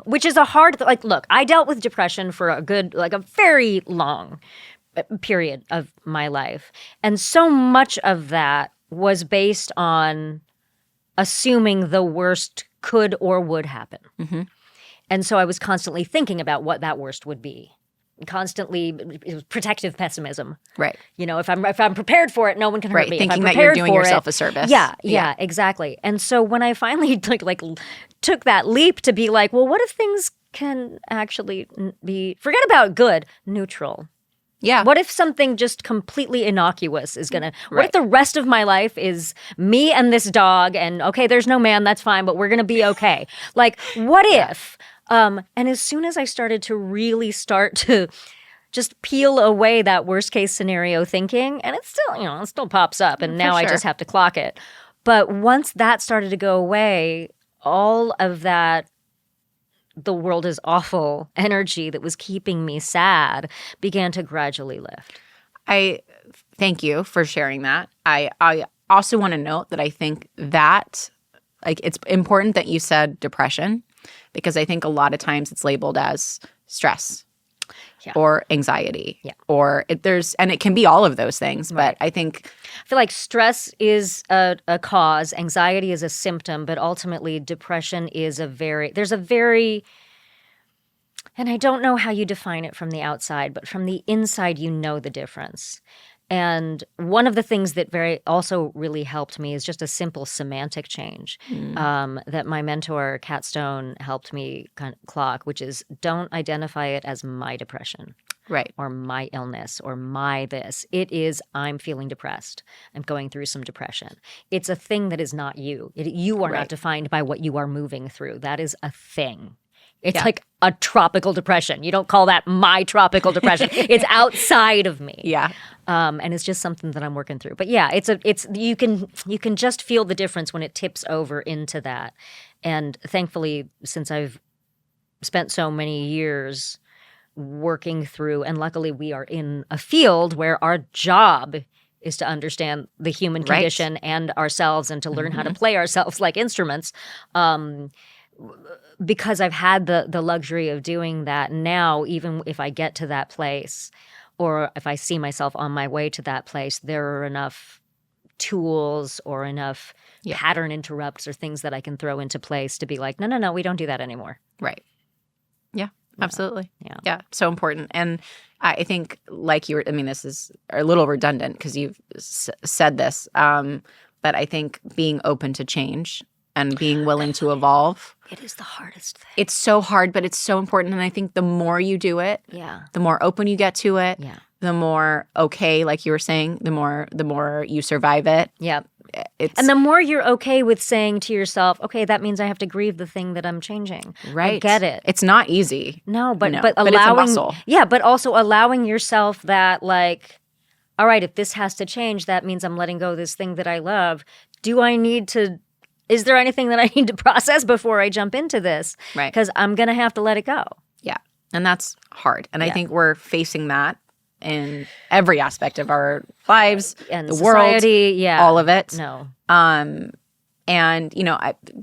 Speaker 2: Which is a hard, look, I dealt with depression for a very long period of my life. And so much of that was based on assuming the worst could or would happen.
Speaker 1: Mm-hmm.
Speaker 2: And so I was constantly thinking about what that worst would be. Constantly, it was protective pessimism.
Speaker 1: Right.
Speaker 2: You know, if I'm prepared for it, no one can hurt me.
Speaker 1: Thinking
Speaker 2: if I'm
Speaker 1: that you're doing
Speaker 2: for
Speaker 1: yourself
Speaker 2: it,
Speaker 1: a service.
Speaker 2: Yeah, exactly. And so when I finally took that leap to be like, well, what if things can actually be, forget about good, neutral?
Speaker 1: Yeah.
Speaker 2: What if something just completely innocuous is going to, what if the rest of my life is me and this dog and, okay, there's no man, that's fine, but we're going to be okay. Like, what if? And as soon as I started to really start to just peel away that worst case scenario thinking, and it's still, it still pops up, and now I just have to clock it. But once that started to go away, all of that, the world is awful energy that was keeping me sad began to gradually lift.
Speaker 1: I thank you for sharing that. I also want to note that I think that it's important that you said depression, because I think a lot of times it's labeled as stress or anxiety or and it can be all of those things. But I feel
Speaker 2: like stress is a cause, anxiety is a symptom, but ultimately depression is and I don't know how you define it from the outside, but from the inside, you know the difference. And one of the things that also really helped me is just a simple semantic change that my mentor, Kat Stone, helped me kind of clock, which is don't identify it as my depression.
Speaker 1: Right.
Speaker 2: Or my illness or my this. It is I'm feeling depressed. I'm going through some depression. It's a thing that is not you. You are not defined by what you are moving through. That is a thing. It's like a tropical depression. You don't call that my tropical depression. It's outside of me.
Speaker 1: Yeah.
Speaker 2: And it's just something that I'm working through. But yeah, you can just feel the difference when it tips over into that. And thankfully, since I've spent so many years working through, and luckily we are in a field where our job is to understand the human condition and ourselves and to learn how to play ourselves like instruments. Because I've had the luxury of doing that now, even if I get to that place or if I see myself on my way to that place, there are enough tools or enough pattern interrupts or things that I can throw into place to be like, no, we don't do that anymore.
Speaker 1: Right. Yeah, absolutely. Yeah, so important. And I think this is a little redundant because you've said this, but I think being open to change and being willing to evolve.
Speaker 2: It is the hardest thing.
Speaker 1: It's so hard, but it's so important. And I think the more you do it, the more open you get to it, the more okay, like you were saying, the more you survive it.
Speaker 2: Yeah. And the more you're okay with saying to yourself, okay, that means I have to grieve the thing that I'm changing.
Speaker 1: Right.
Speaker 2: I get it.
Speaker 1: It's not easy.
Speaker 2: No, but
Speaker 1: it's a
Speaker 2: allowing
Speaker 1: muscle.
Speaker 2: Yeah, but also allowing yourself that like, all right, if this has to change, that means I'm letting go of this thing that I love. Is there anything that I need to process before I jump into this?
Speaker 1: Right.
Speaker 2: Because I'm going to have to let it go.
Speaker 1: Yeah. And that's hard. And I think we're facing that in every aspect of our lives,
Speaker 2: and
Speaker 1: the
Speaker 2: society,
Speaker 1: world, all of it.
Speaker 2: No.
Speaker 1: And,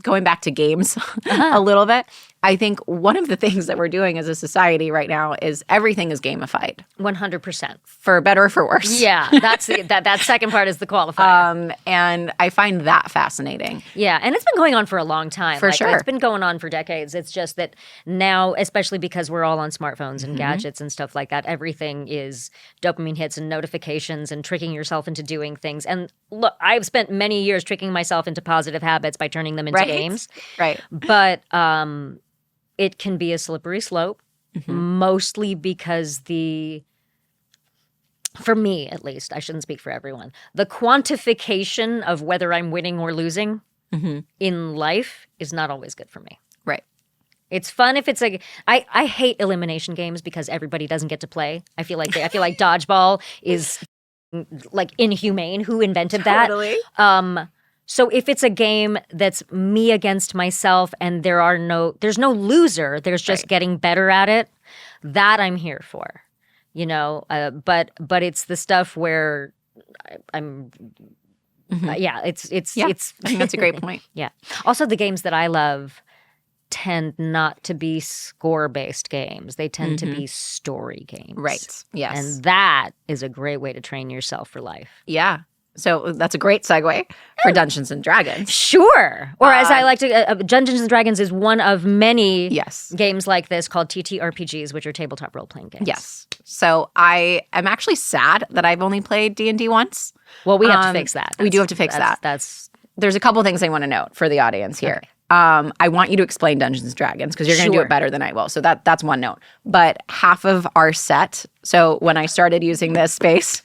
Speaker 1: going back to games a little bit, I think one of the things that we're doing as a society right now is everything is gamified.
Speaker 2: 100%.
Speaker 1: For better or for worse.
Speaker 2: Yeah, that's that second part is the qualifier.
Speaker 1: And I find that fascinating.
Speaker 2: Yeah, and it's been going on for a long time.
Speaker 1: For sure.
Speaker 2: It's been going on for decades. It's just that now, especially because we're all on smartphones and gadgets and stuff like that, everything is dopamine hits and notifications and tricking yourself into doing things. And look, I've spent many years tricking myself into positive habits by turning them into games.
Speaker 1: Right.
Speaker 2: But it can be a slippery slope, mostly because for me at least, I shouldn't speak for everyone, the quantification of whether I'm winning or losing in life is not always good for me.
Speaker 1: Right.
Speaker 2: It's fun if it's I hate elimination games because everybody doesn't get to play. I feel like dodgeball is like inhumane. Who invented that?
Speaker 1: Totally.
Speaker 2: So if it's a game that's me against myself and there's no loser, there's just getting better at it, that I'm here for, but it's the stuff where I'm, it's.
Speaker 1: I think that's a great point.
Speaker 2: Yeah. Also, the games that I love tend not to be score-based games. They tend to be story games.
Speaker 1: Right. Yes.
Speaker 2: And that is a great way to train yourself for life.
Speaker 1: Yeah. So that's a great segue for Dungeons and Dragons.
Speaker 2: Sure. Or as I like to, Dungeons and Dragons is one of many
Speaker 1: Yes.
Speaker 2: games like this called TTRPGs, which are tabletop role-playing games.
Speaker 1: Yes. So I am actually sad that I've only played D&D once.
Speaker 2: Well, we have to fix that.
Speaker 1: We do have to fix that. There's a couple things I want to note for the audience here.
Speaker 2: Okay.
Speaker 1: I want you to explain Dungeons and Dragons because you're going to do it better than I will. So that's one note. But half of our set, so when I started using this space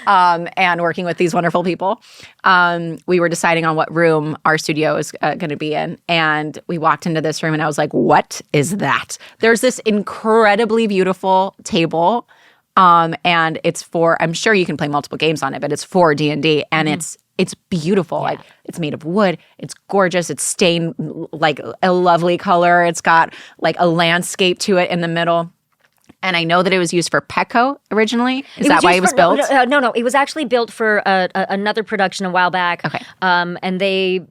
Speaker 1: and working with these wonderful people, we were deciding on what room our studio is going to be in. And we walked into this room and I was like, what is that? There's this incredibly beautiful table. And it's for, I'm sure you can play multiple games on it, but it's for D&D and it's beautiful. Like it's made of wood. It's gorgeous. It's stained like a lovely color. It's got like a landscape to it in the middle. And I know that it was used for Petco originally. Is that why it was built?
Speaker 2: No. It was actually built for another production a while back.
Speaker 1: Okay.
Speaker 2: And they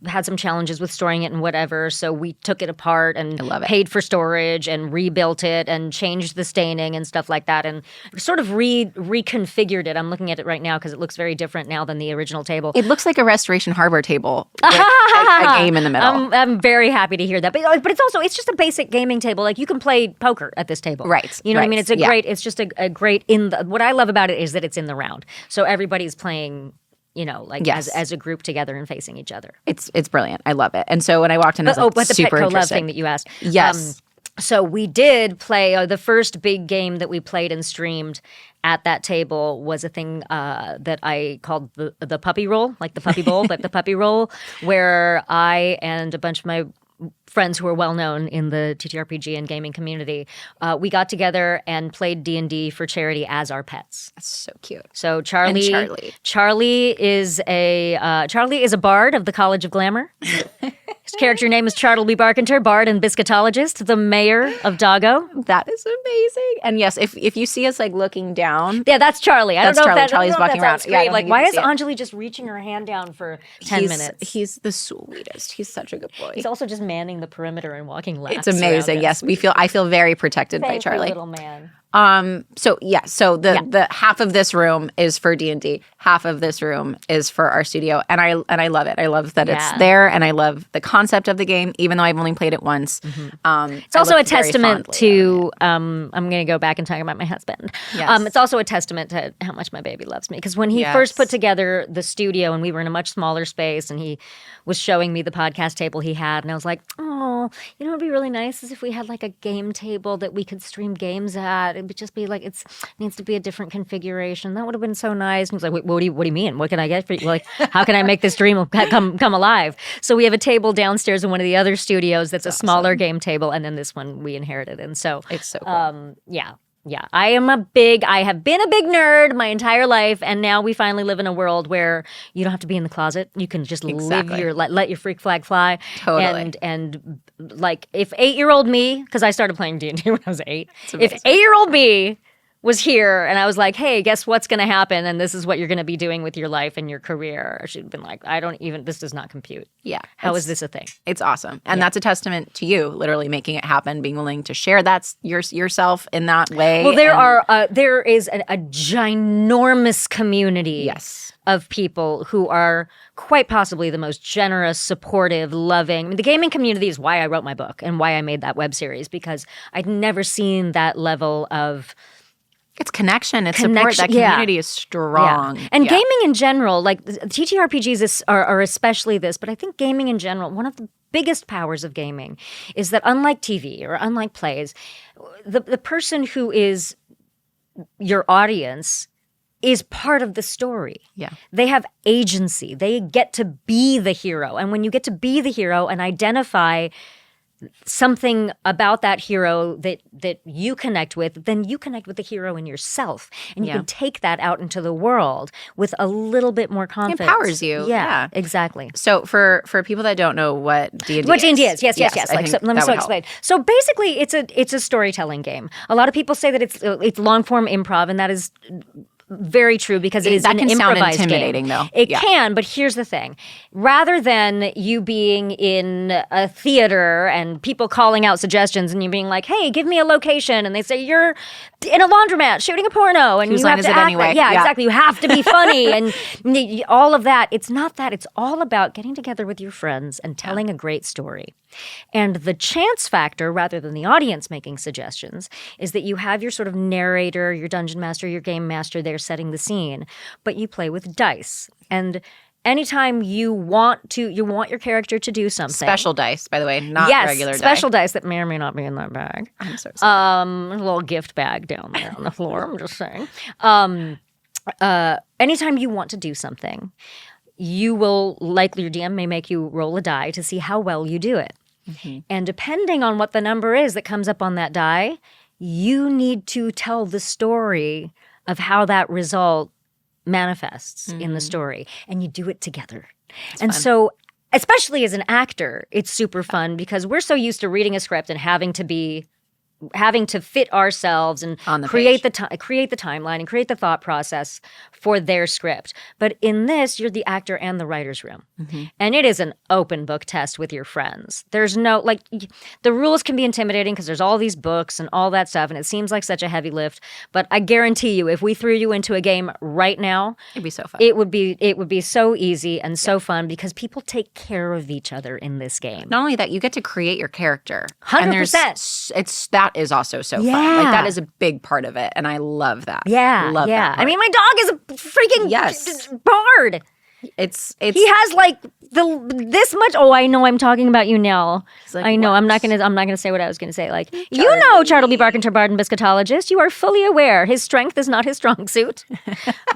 Speaker 2: had some challenges with storing it and whatever. So we took it apart and paid for storage and rebuilt it and changed the staining and stuff like that and sort of reconfigured it. I'm looking at it right now because it looks very different now than the original table.
Speaker 1: It looks like a Restoration Hardware table with a game in the middle.
Speaker 2: I'm very happy to hear that. But it's just a basic gaming table. Like you can play poker at this table.
Speaker 1: Right.
Speaker 2: You know what I mean? It's just a great what I love about it is that it's in the round. So everybody's playing, as a group together and facing each other.
Speaker 1: It's brilliant. I love it. And so when I walked in, I was like,
Speaker 2: but the
Speaker 1: super
Speaker 2: Petco love
Speaker 1: interested.
Speaker 2: thing that you asked.
Speaker 1: Yes.
Speaker 2: So we did play the first big game that we played and streamed at that table was a thing that I called the puppy roll, like the puppy bowl, but the puppy roll, where I and a bunch of my friends who are well known in the TTRPG and gaming community, we got together and played D&D for charity as our pets.
Speaker 1: That's so cute.
Speaker 2: So Charlie is a bard of the College of Glamour. His character name is Chartleby Barkenter, bard and biscuitologist, the mayor of Doggo.
Speaker 1: That is amazing. And yes, if you see us like looking down,
Speaker 2: yeah, that's Charlie. I don't know if
Speaker 1: Charlie's walking around.
Speaker 2: Yeah, like, why is Anjali just reaching her hand down for 10 minutes?
Speaker 1: He's the sweetest. He's such a good boy.
Speaker 2: He's also just manning the perimeter and walking laps.
Speaker 1: It's amazing. Yes, I feel very protected by Charlie.
Speaker 2: Little man.
Speaker 1: So the half of this room is for D&D, half of this room is for our studio, and I love it. I love that it's there, and I love the concept of the game, even though I've only played it once.
Speaker 2: It's also a testament to. I'm going to go back and talk about my husband.
Speaker 1: Yes.
Speaker 2: It's also a testament to how much my baby loves me, because when he first put together the studio, and we were in a much smaller space, and he was showing me the podcast table he had, and I was like, oh, what would be really nice is if we had like a game table that we could stream games at. It would just be like it needs to be a different configuration. That would have been so nice. And he was like, wait, what do you mean? What can I get for you? Like, how can I make this dream come alive? So we have a table downstairs in one of the other studios that's a smaller game table, and then this one we inherited. And so
Speaker 1: it's so cool.
Speaker 2: Yeah, I have been a big nerd my entire life, and now we finally live in a world where you don't have to be in the closet. You can just let your freak flag fly.
Speaker 1: Totally.
Speaker 2: And like if 8-year-old me, because I started playing D&D when I was 8, if 8-year-old me was here and I was like, hey, guess what's going to happen? And this is what you're going to be doing with your life and your career. She'd have been like, this does not compute.
Speaker 1: Yeah.
Speaker 2: How is this a thing?
Speaker 1: It's awesome. And that's a testament to you literally making it happen, being willing to share that yourself in that way.
Speaker 2: Well, there is a ginormous community of people who are quite possibly the most generous, supportive, loving. I mean, the gaming community is why I wrote my book and why I made that web series, because I'd never seen that level of
Speaker 1: it's connection. It's support. That community is strong.
Speaker 2: Yeah. And gaming in general, like TTRPGs are especially this, but I think gaming in general, one of the biggest powers of gaming is that unlike TV or unlike plays, the person who is your audience is part of the story.
Speaker 1: Yeah.
Speaker 2: They have agency. They get to be the hero. And when you get to be the hero and identify something about that hero that you connect with, then you connect with the hero in yourself. And you can take that out into the world with a little bit more confidence.
Speaker 1: It empowers you.
Speaker 2: Yeah, exactly.
Speaker 1: So for people that don't know what D&D is.
Speaker 2: What D&D is, yes. Like, so, let me explain. So basically, it's a storytelling game. A lot of people say that it's long-form improv, and that is very true because it is
Speaker 1: that
Speaker 2: an
Speaker 1: can sound
Speaker 2: improvised
Speaker 1: intimidating,
Speaker 2: game.
Speaker 1: though.
Speaker 2: It can, but here's the thing. Rather than you being in a theater and people calling out suggestions and you being like, hey, give me a location, and they say you're in a laundromat shooting a porno and
Speaker 1: Whose
Speaker 2: you
Speaker 1: line
Speaker 2: have
Speaker 1: is
Speaker 2: to
Speaker 1: it
Speaker 2: act
Speaker 1: anyway?
Speaker 2: yeah,
Speaker 1: Yeah.
Speaker 2: exactly. You have to be funny and all of that. It's not that. It's all about getting together with your friends and telling a great story. And the chance factor, rather than the audience making suggestions, is that you have your sort of narrator, your dungeon master, your game master there setting the scene, but you play with dice. And anytime you want your character to do something.
Speaker 1: Special dice, by the way, not regular dice.
Speaker 2: Special dice that may or may not be in that bag.
Speaker 1: I'm so sorry.
Speaker 2: A little gift bag down there on the floor, I'm just saying. Anytime you want to do something, you will, likely your DM may make you roll a die to see how well you do it. Mm-hmm. And depending on what the number is that comes up on that die, you need to tell the story of how that result manifests in the story. And you do it together. That's fun. So, especially as an actor, it's super fun because we're so used to reading a script and having to fit ourselves and create the timeline and create the thought process for their script. But in this, you're the actor and the writer's room. Mm-hmm. And it is an open book test with your friends. There's no, the rules can be intimidating because there's all these books and all that stuff, and it seems like such a heavy lift. But I guarantee you, if we threw you into a game right now,
Speaker 1: it'd be so fun.
Speaker 2: It would be so easy and so fun because people take care of each other in this game.
Speaker 1: Not only that, you get to create your character.
Speaker 2: 100%.
Speaker 1: And that is also so fun. Like, that is a big part of it, and I love that.
Speaker 2: Yeah,
Speaker 1: love that part.
Speaker 2: I mean, my dog is a freaking bard.
Speaker 1: It's
Speaker 2: he has this much. Oh, I know. I'm talking about you now.
Speaker 1: Like,
Speaker 2: I know.
Speaker 1: what?
Speaker 2: I'm not gonna say what I was gonna say. Like, you know, Charlie Barkenter, bard and biscuitologist. You are fully aware his strength is not his strong suit,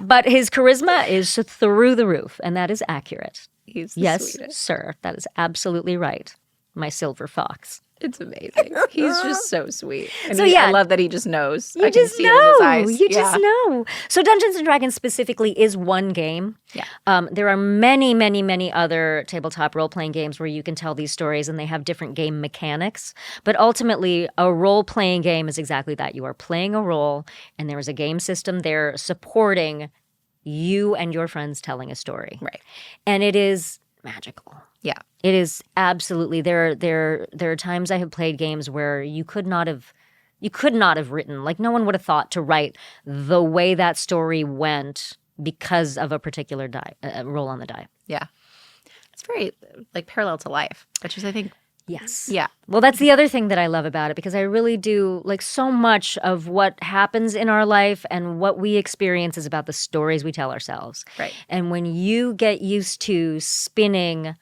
Speaker 2: but his charisma is through the roof, and that is accurate.
Speaker 1: He's the
Speaker 2: yes,
Speaker 1: sweetest.
Speaker 2: sir. That is absolutely right. My silver fox.
Speaker 1: It's amazing. He's just so sweet. And
Speaker 2: So,
Speaker 1: I love that he just knows.
Speaker 2: You
Speaker 1: I
Speaker 2: just
Speaker 1: can see it in his eyes.
Speaker 2: You just know. So Dungeons & Dragons specifically is one game.
Speaker 1: Yeah.
Speaker 2: There are many, many, many other tabletop role-playing games where you can tell these stories and they have different game mechanics. But ultimately, a role-playing game is exactly that. You are playing a role and there is a game system there supporting you and your friends telling a story.
Speaker 1: Right.
Speaker 2: And it is magical.
Speaker 1: Yeah.
Speaker 2: It is absolutely. There are times I have played games where you could not have written, like no one would have thought to write the way that story went because of a particular die roll on the die.
Speaker 1: Yeah. It's very parallel to life, which is, I think,
Speaker 2: yes.
Speaker 1: Yeah.
Speaker 2: Well, that's the other thing that I love about it because I really do so much of what happens in our life and what we experience is about the stories we tell ourselves.
Speaker 1: Right.
Speaker 2: And when you get used to spinning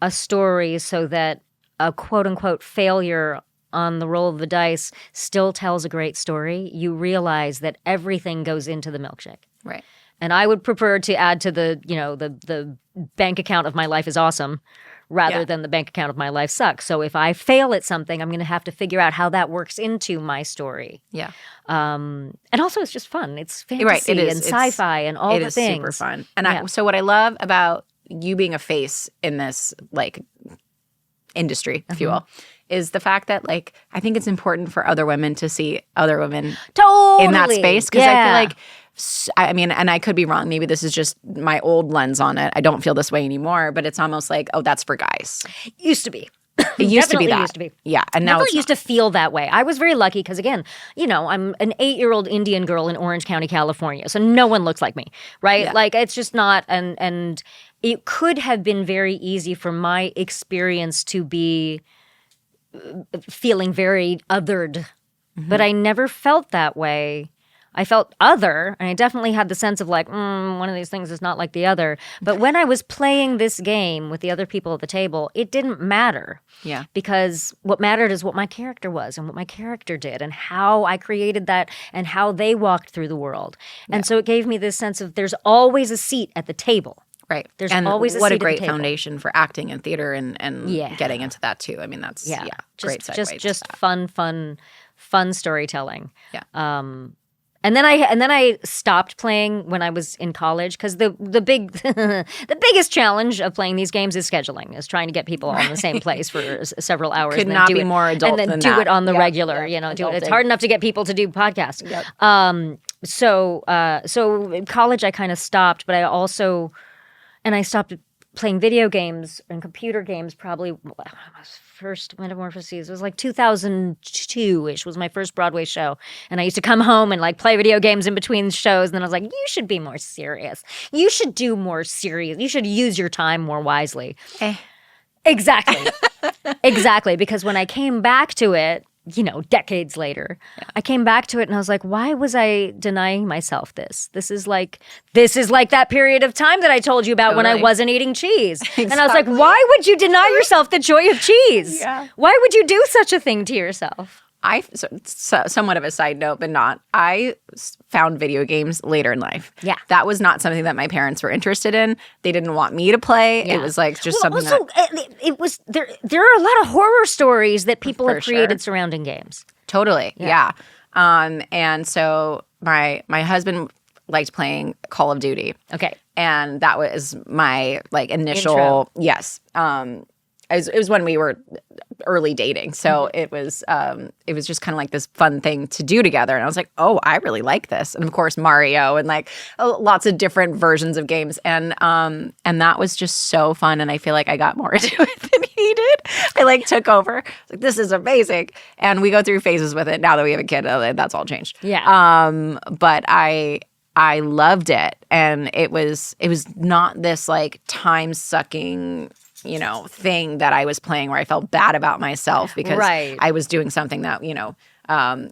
Speaker 2: a story so that a quote-unquote failure on the roll of the dice still tells a great story, you realize that everything goes into the milkshake.
Speaker 1: Right.
Speaker 2: And I would prefer to add to the bank account of my life is awesome rather than the bank account of my life sucks. So if I fail at something, I'm going to have to figure out how that works into my story.
Speaker 1: Yeah.
Speaker 2: And also it's just fun. It's fantasy
Speaker 1: Right. It is.
Speaker 2: and sci-fi and all the things.
Speaker 1: It is super fun. And so what I love about you being a face in this industry, if you will, is the fact that I think it's important for other women to see other women
Speaker 2: totally
Speaker 1: in that space. Because I feel like, I mean, and I could be wrong. Maybe this is just my old lens on it. I don't feel this way anymore, but it's almost like, oh, that's for guys.
Speaker 2: Used to be.
Speaker 1: It used to be that.
Speaker 2: Used to be.
Speaker 1: Yeah. And now
Speaker 2: it's used to feel that way. I was very lucky because, again, I'm an 8-year-old Indian girl in Orange County, California. So no one looks like me, right?
Speaker 1: Yeah.
Speaker 2: It's just not. And it could have been very easy for my experience to be feeling very othered. Mm-hmm. But I never felt that way. I felt other, and I definitely had the sense of one of these things is not like the other. But when I was playing this game with the other people at the table, it didn't matter.
Speaker 1: Yeah.
Speaker 2: Because what mattered is what my character was and what my character did and how I created that and how they walked through the world. And so it gave me this sense of there's always a seat at the table.
Speaker 1: Right.
Speaker 2: There's
Speaker 1: and
Speaker 2: always a
Speaker 1: what
Speaker 2: seat
Speaker 1: a
Speaker 2: at the
Speaker 1: great
Speaker 2: table.
Speaker 1: foundation for acting and theater and getting into that too. I mean, that's great segue.
Speaker 2: Just fun storytelling.
Speaker 1: Yeah.
Speaker 2: And then I stopped playing when I was in college because the biggest challenge of playing these games is scheduling, is trying to get people all in the same place for several hours.
Speaker 1: Could
Speaker 2: and
Speaker 1: not
Speaker 2: do
Speaker 1: be
Speaker 2: it,
Speaker 1: more adult
Speaker 2: and then
Speaker 1: than
Speaker 2: do
Speaker 1: that.
Speaker 2: it on the
Speaker 1: Yeah,
Speaker 2: regular.
Speaker 1: yeah,
Speaker 2: It's hard enough to get people to do podcasts.
Speaker 1: Yep.
Speaker 2: so in college I kind of stopped, but I stopped playing video games and computer games probably first Metamorphoses. It was like 2002-ish was my first Broadway show. And I used to come home and like play video games in between shows. And then I was like, you should be more serious. You should do more serious. You should use your time more wisely. Exactly. Exactly. Because when I came back to it, decades later, I came back to it and I was like, why was I denying myself this? This is like that period of time that I told you about when I wasn't eating cheese. Exactly. And I was like, why would you deny yourself the joy of cheese? Yeah. Why would you do such a thing to yourself?
Speaker 1: Somewhat of a side note, but not. I found video games later in life.
Speaker 2: Yeah.
Speaker 1: That was not something that my parents were interested in. They didn't want me to play. Yeah. It was like just something
Speaker 2: also, it was there are a lot of horror stories that people have created surrounding games.
Speaker 1: Totally. Yeah. And so my husband liked playing Call of Duty.
Speaker 2: Okay.
Speaker 1: And that was my initial intro. Yes. It was when we were early dating, so it was just kind of like this fun thing to do together. And I was like, oh, I really like this. And of course, Mario and lots of different versions of games, and that was just so fun. And I feel like I got more into it than he did. I took over. I was like, this is amazing. And we go through phases with it. Now that we have a kid, that's all changed.
Speaker 2: Yeah.
Speaker 1: But I loved it, and it was not this time sucking thing that I was playing where I felt bad about myself because I was doing something that,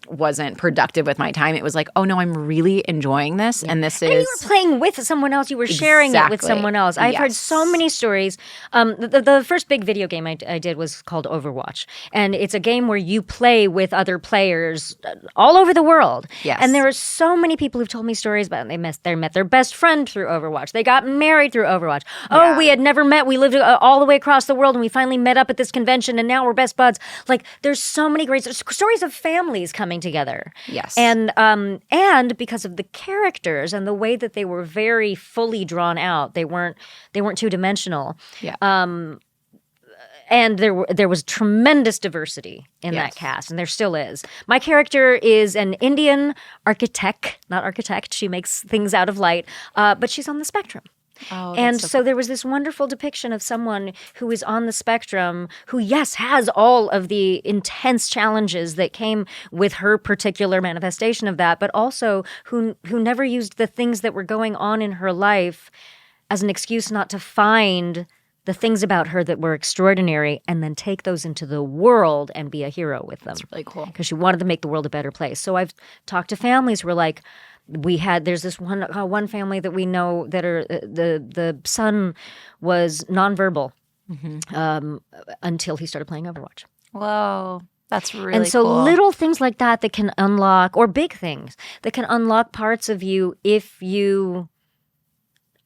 Speaker 1: wasn't productive with my time. It was like, oh no, I'm really enjoying this. And this is.
Speaker 2: And you were playing with someone else. You were sharing it with someone else. I've heard so many stories. The first big video game I did was called Overwatch. And it's a game where you play with other players all over the world.
Speaker 1: Yes.
Speaker 2: And there are so many people who've told me stories about they met their best friend through Overwatch. They got married through Overwatch. Oh, we had never met. We lived all the way across the world and we finally met up at this convention and now we're best buds. There's so many great stories of families coming together.
Speaker 1: Yes.
Speaker 2: And because of the characters and the way that they were very fully drawn out, they weren't two-dimensional.
Speaker 1: Yeah.
Speaker 2: And there was tremendous diversity in that cast, and there still is. My character is an Indian not architect. She makes things out of light, but she's on the spectrum.
Speaker 1: Oh,
Speaker 2: and so there was this wonderful depiction of someone who is on the spectrum who, yes, has all of the intense challenges that came with her particular manifestation of that, but also who never used the things that were going on in her life as an excuse not to find the things about her that were extraordinary and then take those into the world and be a hero with them.
Speaker 1: That's really cool.
Speaker 2: Because she wanted to make the world a better place. So I've talked to families who were like, there's this one family that we know that are the son was nonverbal until he started playing Overwatch.
Speaker 1: Whoa, that's really
Speaker 2: And so
Speaker 1: cool.
Speaker 2: little things like that can unlock, or big things that can unlock parts of you if you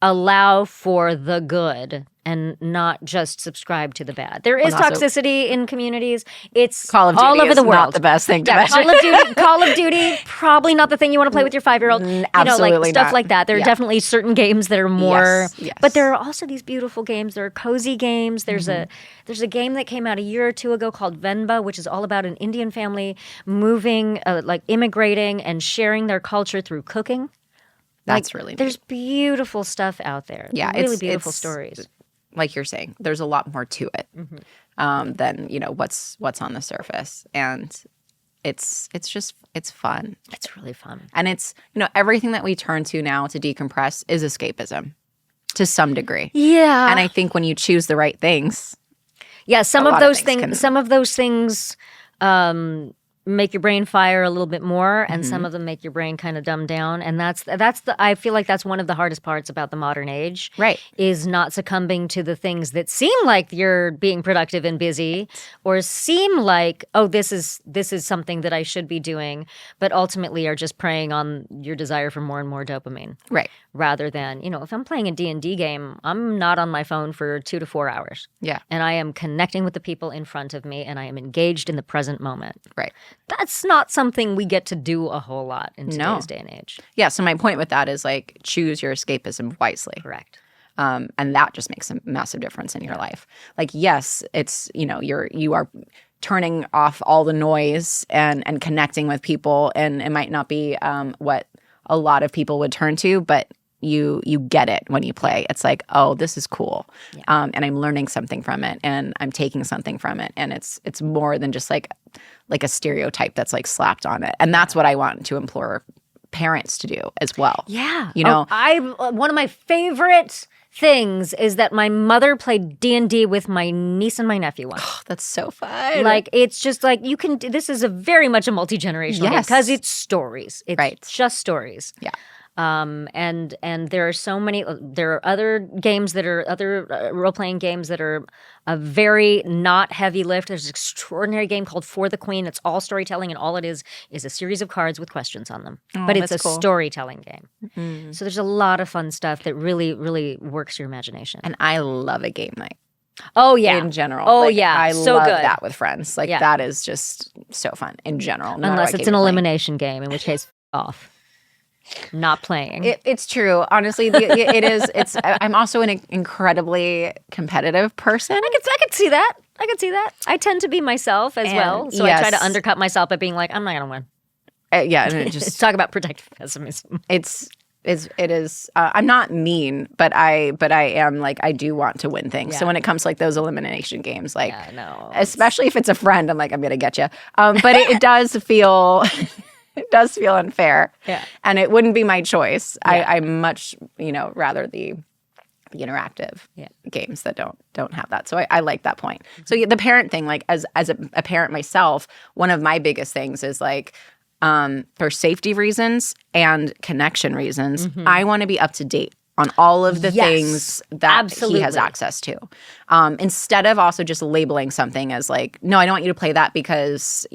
Speaker 2: allow for the good and not just subscribe to the bad. There is toxicity in communities. It's
Speaker 1: Call of Duty
Speaker 2: all over the world.
Speaker 1: Not the best thing to mention.
Speaker 2: Call of Duty, probably not the thing you want to play with your 5-year-old.
Speaker 1: Absolutely
Speaker 2: stuff
Speaker 1: not.
Speaker 2: like that. There are definitely certain games that are more.
Speaker 1: Yes.
Speaker 2: But there are also these beautiful games. There are cozy games. There's a game that came out a year or two ago called Venba, which is all about an Indian family moving, immigrating and sharing their culture through cooking.
Speaker 1: That's really neat.
Speaker 2: There's beautiful stuff out there.
Speaker 1: Yeah,
Speaker 2: really beautiful stories.
Speaker 1: Like you're saying, there's a lot more to it than what's on the surface, and it's fun.
Speaker 2: It's really fun,
Speaker 1: and it's everything that we turn to now to decompress is escapism, to some degree.
Speaker 2: Yeah,
Speaker 1: and I think when you choose the right things,
Speaker 2: some of those things make your brain fire a little bit more, and some of them make your brain kind of dumb down. And I feel like that's one of the hardest parts about the modern age.
Speaker 1: Right.
Speaker 2: Is not succumbing to the things that seem like you're being productive and busy, or seem like, oh, this is something that I should be doing, but ultimately are just preying on your desire for more and more dopamine.
Speaker 1: Right.
Speaker 2: Rather than, if I'm playing a D&D game, I'm not on my phone for 2 to 4 hours.
Speaker 1: Yeah.
Speaker 2: And I am connecting with the people in front of me, and I am engaged in the present moment.
Speaker 1: Right.
Speaker 2: That's not something we get to do a whole lot in today's day and age.
Speaker 1: Yeah, so my point with that is choose your escapism wisely.
Speaker 2: Correct.
Speaker 1: And that just makes a massive difference in your life. Yes, it's you are turning off all the noise and connecting with people, and it might not be what a lot of people would turn to, but you get it when you play. It's like, oh, this is cool, and I'm learning something from it, and I'm taking something from it, and it's more than just like a stereotype that's like slapped on it. And that's what I want to implore parents to do as well.
Speaker 2: Yeah.
Speaker 1: You know,
Speaker 2: one of my favorite things is that my mother played D&D with my niece and my nephew once.
Speaker 1: Oh, that's so fun.
Speaker 2: Like, it's just like this is very much a multi-generational game because it's stories. It's just stories.
Speaker 1: Yeah.
Speaker 2: And there are so many. There are other games that are other role-playing games that are a very not heavy lift. There's an extraordinary game called For the Queen. It's all storytelling, and all it is a series of cards with questions on them. But it's a storytelling game. Mm-hmm. So there's a lot of fun stuff that really, really works your imagination.
Speaker 1: And I love a game night.
Speaker 2: Oh yeah,
Speaker 1: in general.
Speaker 2: Oh
Speaker 1: like,
Speaker 2: yeah,
Speaker 1: I
Speaker 2: so
Speaker 1: love
Speaker 2: good.
Speaker 1: that with friends. Like that is just so fun in general.
Speaker 2: Unless it's an elimination game, in which case, off. Not playing.
Speaker 1: It's true. Honestly, it is. I'm also an incredibly competitive person.
Speaker 2: I could see that. I tend to be myself as well. So I try to undercut myself by being like, I'm not going to win.
Speaker 1: Yeah. And it just
Speaker 2: talk about protective pessimism.
Speaker 1: It is. I'm not mean, but I am like, I do want to win things. Yeah. So when it comes to like those elimination games, like, especially if it's a friend, I'm like, I'm going to get you. But it does feel. It does feel unfair.
Speaker 2: Yeah.
Speaker 1: And it wouldn't be my choice. Yeah. I much, rather the interactive games that don't have that. So I like that point. Mm-hmm. So the parent thing, like as a parent myself, one of my biggest things is like for safety reasons and connection reasons, I want to be up to date on all of the things that he has access to. Instead of also just labeling something as like, no, I don't want you to play that because,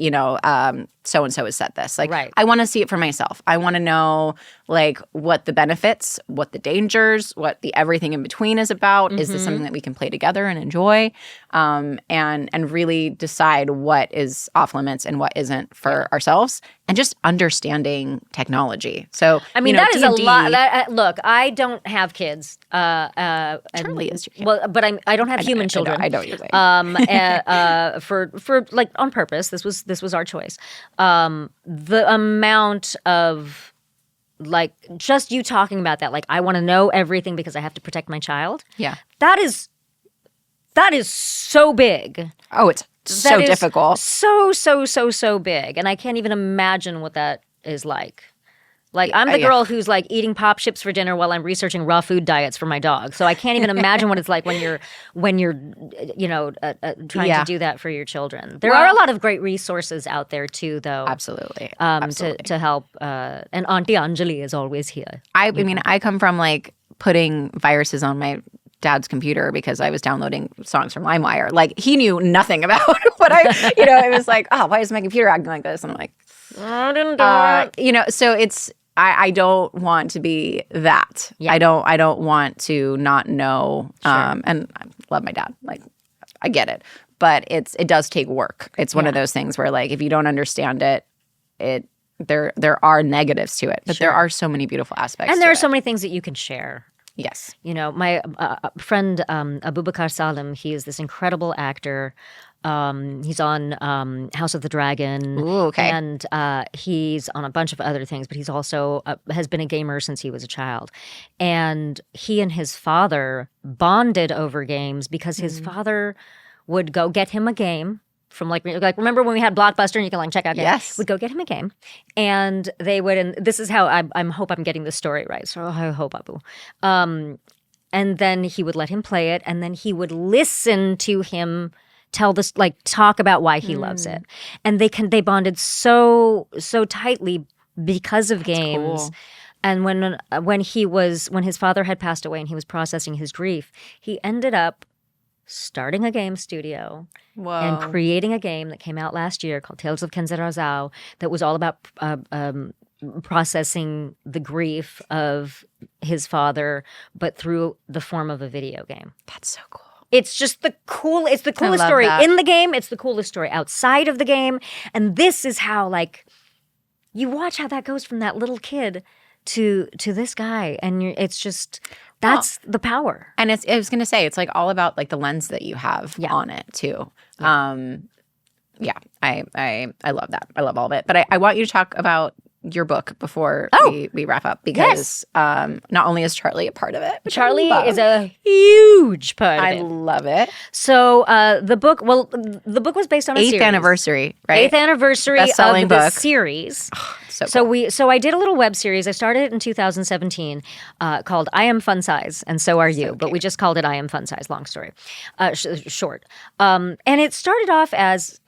Speaker 1: so-and-so has said this. Like, I want to see it for myself. I want to know, like, what the benefits, what the dangers, what the everything in between is about. Is this something that we can play together and enjoy? And really decide what is off limits and what isn't for ourselves. And just understanding technology. So,
Speaker 2: I mean, that is a lot. Look, I don't have kids.
Speaker 1: Charlie is your kid.
Speaker 2: Well, but I don't have human children.
Speaker 1: I know what you're saying.
Speaker 2: For like on purpose. This was our choice. The amount of like just you talking about that, like I want to know everything because I have to protect my child.
Speaker 1: Yeah,
Speaker 2: that is so big.
Speaker 1: Oh, it's so difficult.
Speaker 2: So big, and I can't even imagine what that is like. Like, I'm the girl who's, like, eating pop chips for dinner while I'm researching raw food diets for my dog. So I can't even imagine what it's like when you're trying to do that for your children. There are a lot of great resources out there, too, though.
Speaker 1: Absolutely.
Speaker 2: To help. And Auntie Anjali is always here.
Speaker 1: I mean, I come from, like, putting viruses on my dad's computer because I was downloading songs from LimeWire. Like, he knew nothing about what it was like, oh, why is my computer acting like this? And I'm like,
Speaker 2: I didn't do it.
Speaker 1: So it's, I don't want to be that. Yeah. I don't want to not know. Sure. And I love my dad. Like, I get it. But it does take work. It's one of those things where, like, if you don't understand it, there are negatives to it. But there are so many beautiful aspects
Speaker 2: and there are so many things that you can share.
Speaker 1: Yes.
Speaker 2: My friend Abubakar Salim, he is this incredible actor. He's on House of the Dragon.
Speaker 1: Ooh, okay.
Speaker 2: And he's on a bunch of other things, but he's also has been a gamer since he was a child. And he and his father bonded over games because his father would go get him a game. From like remember when we had Blockbuster and you can like check out games?
Speaker 1: Yes.
Speaker 2: We'd go get him a game. And they would, and this is how I hope I'm getting the story right. So I hope, Abu. And then he would let him play it, and then he would listen to him tell this, like talk about why he loves it. And they bonded so tightly because of games.
Speaker 1: Cool.
Speaker 2: And when his father had passed away and he was processing his grief, he ended up starting a game studio and creating a game that came out last year called Tales of Kenzerazao that was all about processing the grief of his father, but through the form of a video game.
Speaker 1: That's so cool.
Speaker 2: It's just the coolest story in the game. It's the coolest story outside of the game. And this is how, like, you watch how that goes from that little kid to this guy, and it's just that's the power.
Speaker 1: And I was going to say, it's like all about like the lens that you have on it too. I love that. I love all of it. But I want you to talk about your book before we wrap up, because not only is Charlie a part of it, which
Speaker 2: Charlie is a huge part of it.
Speaker 1: I love it.
Speaker 2: So the book was based on a series.
Speaker 1: 8th anniversary, right?
Speaker 2: 8th anniversary
Speaker 1: Best-selling
Speaker 2: of the
Speaker 1: book.
Speaker 2: series.
Speaker 1: So cool.
Speaker 2: So I did a little web series. I started it in 2017 called I Am Fun Size and So Are You, but we just called it I Am Fun Size, long story, short. And it started off as,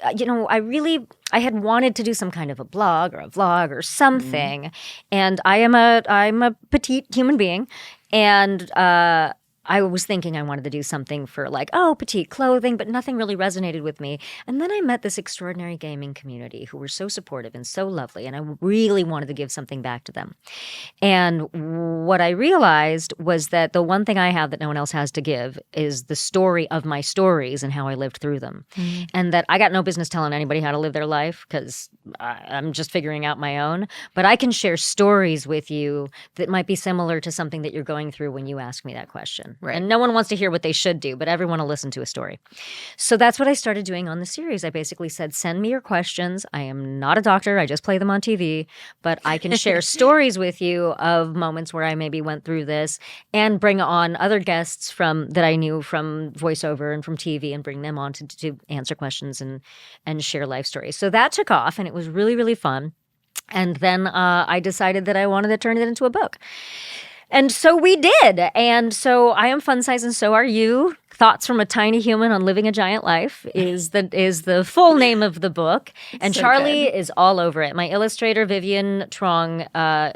Speaker 2: I had wanted to do some kind of a blog or a vlog or something. And I'm a petite human being, and I was thinking I wanted to do something for petite clothing, but nothing really resonated with me. And then I met this extraordinary gaming community who were so supportive and so lovely, and I really wanted to give something back to them. And what I realized was that the one thing I have that no one else has to give is the story of my stories and how I lived through them. And that I got no business telling anybody how to live their life, because I'm just figuring out my own. But I can share stories with you that might be similar to something that you're going through when you ask me that question.
Speaker 1: Right.
Speaker 2: And no one wants to hear what they should do, but everyone will listen to a story. So that's what I started doing on the series. I basically said, send me your questions. I am not a doctor. I just play them on TV. But I can share stories with you of moments where I maybe went through this, and bring on other guests that I knew from voiceover and from TV, and bring them on to answer questions and share life stories. So that took off, and it was really, really fun. And then I decided that I wanted to turn it into a book. And so we did. And so I Am Fun Size and So Are You. Thoughts from a Tiny Human on Living a Giant Life is the full name of the book. And
Speaker 1: so
Speaker 2: Charlie
Speaker 1: good.
Speaker 2: is all over it. My illustrator, Vivian Trong,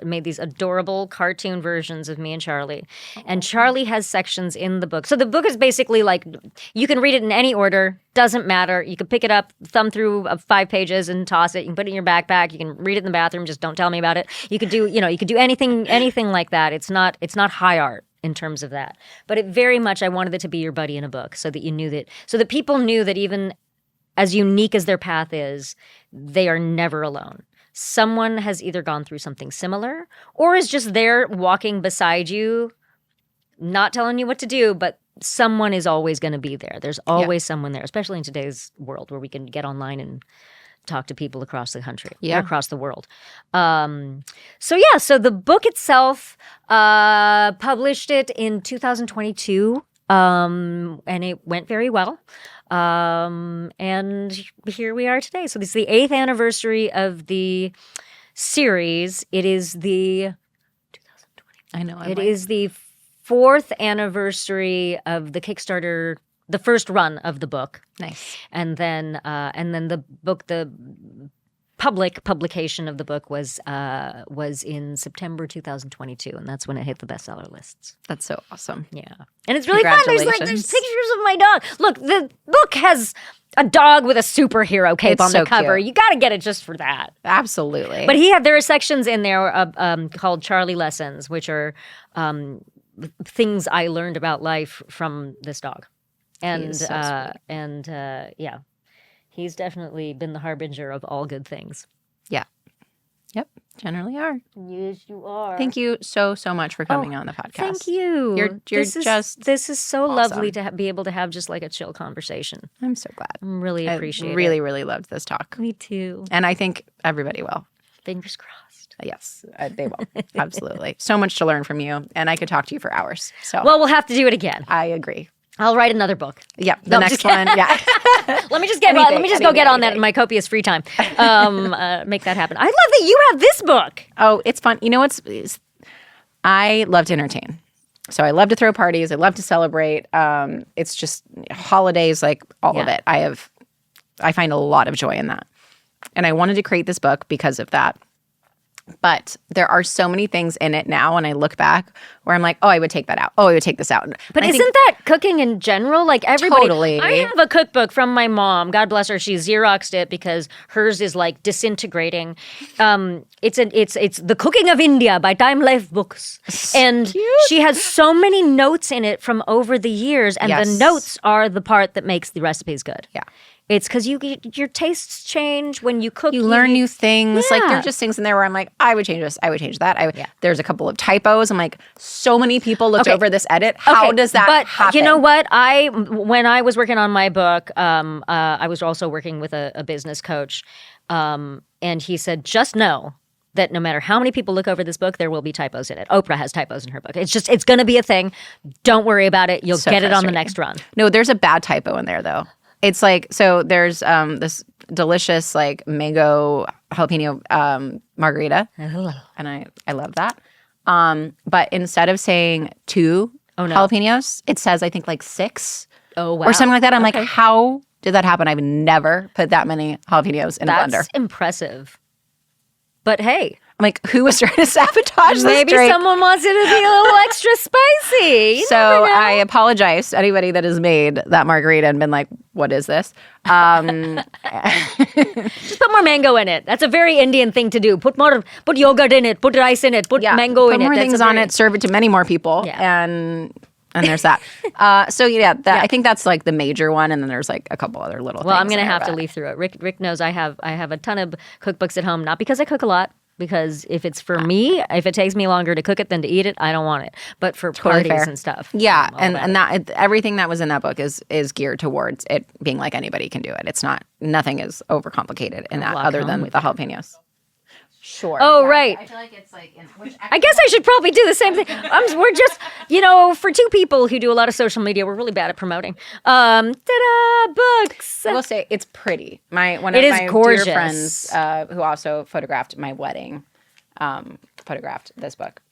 Speaker 2: made these adorable cartoon versions of me and Charlie. And Charlie has sections in the book. So the book is basically you can read it in any order. Doesn't matter. You can pick it up, thumb through 5 pages and toss it. You can put it in your backpack. You can read it in the bathroom. Just don't tell me about it. You could do anything like that. It's not high art in terms of that. But it very much, I wanted it to be your buddy in a book, so that people knew that even as unique as their path is, they are never alone. Someone has either gone through something similar, or is just there walking beside you, not telling you what to do, but someone is always going to be there. There's always someone there, especially in today's world where we can get online and talk to people across the country, across the world. So the book itself, published it in 2022, and it went very well. And here we are today. So this is the 8th anniversary of the series. It is the 2020.
Speaker 1: I know.
Speaker 2: It is the 4th anniversary of the Kickstarter, the first run of the book.
Speaker 1: Nice.
Speaker 2: And then the book, the public publication of the book was in September 2022, and that's when it hit the bestseller lists.
Speaker 1: That's so awesome.
Speaker 2: Yeah, and it's really fun. There's pictures of my dog. Look, the book has a dog with a superhero cape on the cover.
Speaker 1: Cute.
Speaker 2: You got to get it just for that.
Speaker 1: Absolutely.
Speaker 2: But there are sections in there called Charlie Lessons, which are things I learned about life from this dog. And yeah, he's definitely been the harbinger of all good things.
Speaker 1: Yeah. Yep. Generally are.
Speaker 2: Yes, you are.
Speaker 1: Thank you so much for coming on the podcast.
Speaker 2: Thank you. This is so
Speaker 1: awesome.
Speaker 2: lovely to be able to have just a chill conversation.
Speaker 1: I'm so glad.
Speaker 2: I really appreciate it.
Speaker 1: Really, really loved this talk.
Speaker 2: Me too.
Speaker 1: And I think everybody will.
Speaker 2: Fingers crossed.
Speaker 1: Yes, they will. Absolutely. So much to learn from you, and I could talk to you for hours. So
Speaker 2: well, we'll have to do it again.
Speaker 1: I agree.
Speaker 2: I'll write another book.
Speaker 1: Yep, the next one. Yeah.
Speaker 2: Let me just go get on that in my copious free time. Make that happen. I love that you have this book.
Speaker 1: Oh, it's fun. You know I love to entertain. So I love to throw parties. I love to celebrate. It's just holidays, all of it. I find a lot of joy in that. And I wanted to create this book because of that. But there are so many things in it now when I look back where I'm like, oh, I would take that out. Oh, I would take this out.
Speaker 2: But isn't that cooking in general? Everybody.
Speaker 1: Totally.
Speaker 2: I have a cookbook from my mom. God bless her. She Xeroxed it because hers is disintegrating. It's The Cooking of India by Time Life Books. And
Speaker 1: cute.
Speaker 2: She has so many notes in it from over the years. And the notes are the part that makes the recipes good.
Speaker 1: Yeah.
Speaker 2: It's because your tastes change when you cook.
Speaker 1: You learn new things.
Speaker 2: Yeah.
Speaker 1: There are just things in there where I'm like, I would change this. I would change that. There's a couple of typos. I'm like, so many people looked over this edit. How does that happen?
Speaker 2: You know what? When I was working on my book, I was also working with a business coach, and he said, just know that no matter how many people look over this book, there will be typos in it. Oprah has typos in her book. It's going to be a thing. Don't worry about it. You'll get it on the next run.
Speaker 1: No, there's a bad typo in there though. It's like, so there's this delicious like mango jalapeno margarita, and I love that. But instead of saying 2 jalapenos, it says I think like 6.
Speaker 2: Oh wow,
Speaker 1: or something like that. I'm like, how did that happen? I've never put that many jalapenos in a blender.
Speaker 2: That's impressive. But hey,
Speaker 1: I'm like, who was trying to sabotage this
Speaker 2: maybe
Speaker 1: drink?
Speaker 2: someone wants it to be a little extra spicy. You
Speaker 1: So
Speaker 2: never know.
Speaker 1: I apologize to anybody that has made that margarita and been like, what is this?
Speaker 2: Just put more mango in it. That's a very Indian thing to do. Put yogurt in it. Put rice in it. Put mango in it.
Speaker 1: Put more
Speaker 2: That's
Speaker 1: things on it. Serve it to many more people.
Speaker 2: Yeah.
Speaker 1: And there's that. So I think that's like the major one, and then there's like a couple other little.
Speaker 2: Well,
Speaker 1: things
Speaker 2: I'm gonna
Speaker 1: there,
Speaker 2: have to
Speaker 1: but-
Speaker 2: leaf through it. Rick knows I have a ton of cookbooks at home. Not because I cook a lot, because if it's for me, if it takes me longer to cook it than to eat it, I don't want it. But for
Speaker 1: Totally
Speaker 2: parties
Speaker 1: fair.
Speaker 2: and stuff,
Speaker 1: Yeah,
Speaker 2: I'm all
Speaker 1: and
Speaker 2: about it.
Speaker 1: that everything that was in that book is geared towards it being like anybody can do it. It's not, nothing is overcomplicated in that
Speaker 2: Walk
Speaker 1: other
Speaker 2: home
Speaker 1: than
Speaker 2: with
Speaker 1: the jalapenos. Sure.
Speaker 2: Oh, right.
Speaker 1: I feel like it's like
Speaker 2: I guess I should probably do the same thing. We're just, for 2 people who do a lot of social media, we're really bad at promoting. Ta-da! Books.
Speaker 1: I will say it's pretty. One
Speaker 2: It
Speaker 1: of
Speaker 2: is
Speaker 1: my
Speaker 2: gorgeous.
Speaker 1: dear friends who also photographed my wedding photographed this book,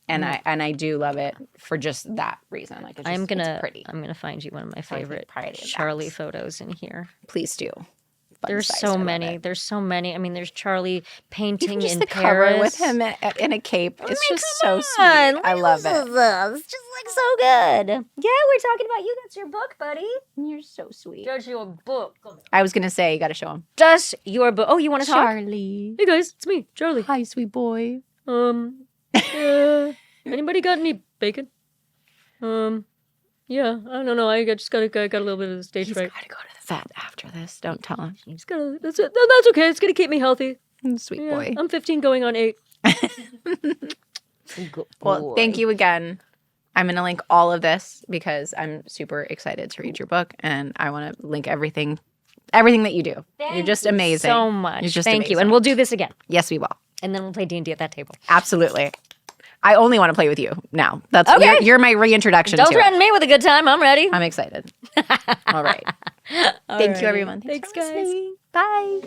Speaker 1: and I do love it for just that reason. Like it's it's pretty.
Speaker 2: I'm gonna find you one of my favorite
Speaker 1: Friday backs.
Speaker 2: Charlie photos in here.
Speaker 1: Please do.
Speaker 2: There's
Speaker 1: Fun-sized,
Speaker 2: so
Speaker 1: I love
Speaker 2: many.
Speaker 1: it.
Speaker 2: There's so many. I mean, there's Charlie painting
Speaker 1: Even just
Speaker 2: in
Speaker 1: the
Speaker 2: Paris.
Speaker 1: cover with him in a cape. It's just so
Speaker 2: Come
Speaker 1: sweet.
Speaker 2: on,
Speaker 1: I love
Speaker 2: this
Speaker 1: it.
Speaker 2: is just like so good. Yeah, we're talking about you. That's your book, buddy.
Speaker 1: You're so sweet.
Speaker 2: That's your book.
Speaker 1: I was gonna say you got to show him.
Speaker 2: That's your book. Oh, you want to talk?
Speaker 1: Charlie.
Speaker 2: Hey guys, it's me, Charlie.
Speaker 1: Hi, sweet boy.
Speaker 2: Anybody got any bacon? Yeah, I don't know. I just got a little bit of the stage
Speaker 1: He's
Speaker 2: fright.
Speaker 1: got to go to the vet after this. Don't tell him.
Speaker 2: Just gotta. That's okay. It's gonna keep me healthy.
Speaker 1: Sweet
Speaker 2: Yeah,
Speaker 1: boy.
Speaker 2: I'm 15, going on 8.
Speaker 1: Well, thank you again. I'm going to link all of this because I'm super excited to read your book, and I want to link everything that you do. You're just amazing.
Speaker 2: so much.
Speaker 1: You're just
Speaker 2: Thank you,
Speaker 1: amazing.
Speaker 2: and we'll do this again,
Speaker 1: Yes, we will.
Speaker 2: and then we'll play D&D at that table.
Speaker 1: Absolutely. I only want to play with you now. That's
Speaker 2: Okay.
Speaker 1: you're my reintroduction
Speaker 2: Don't
Speaker 1: to it.
Speaker 2: threaten me with a good time. I'm ready.
Speaker 1: I'm excited. All right. Thank you, everyone.
Speaker 2: Thanks,
Speaker 1: for
Speaker 2: guys.
Speaker 1: listening. Bye.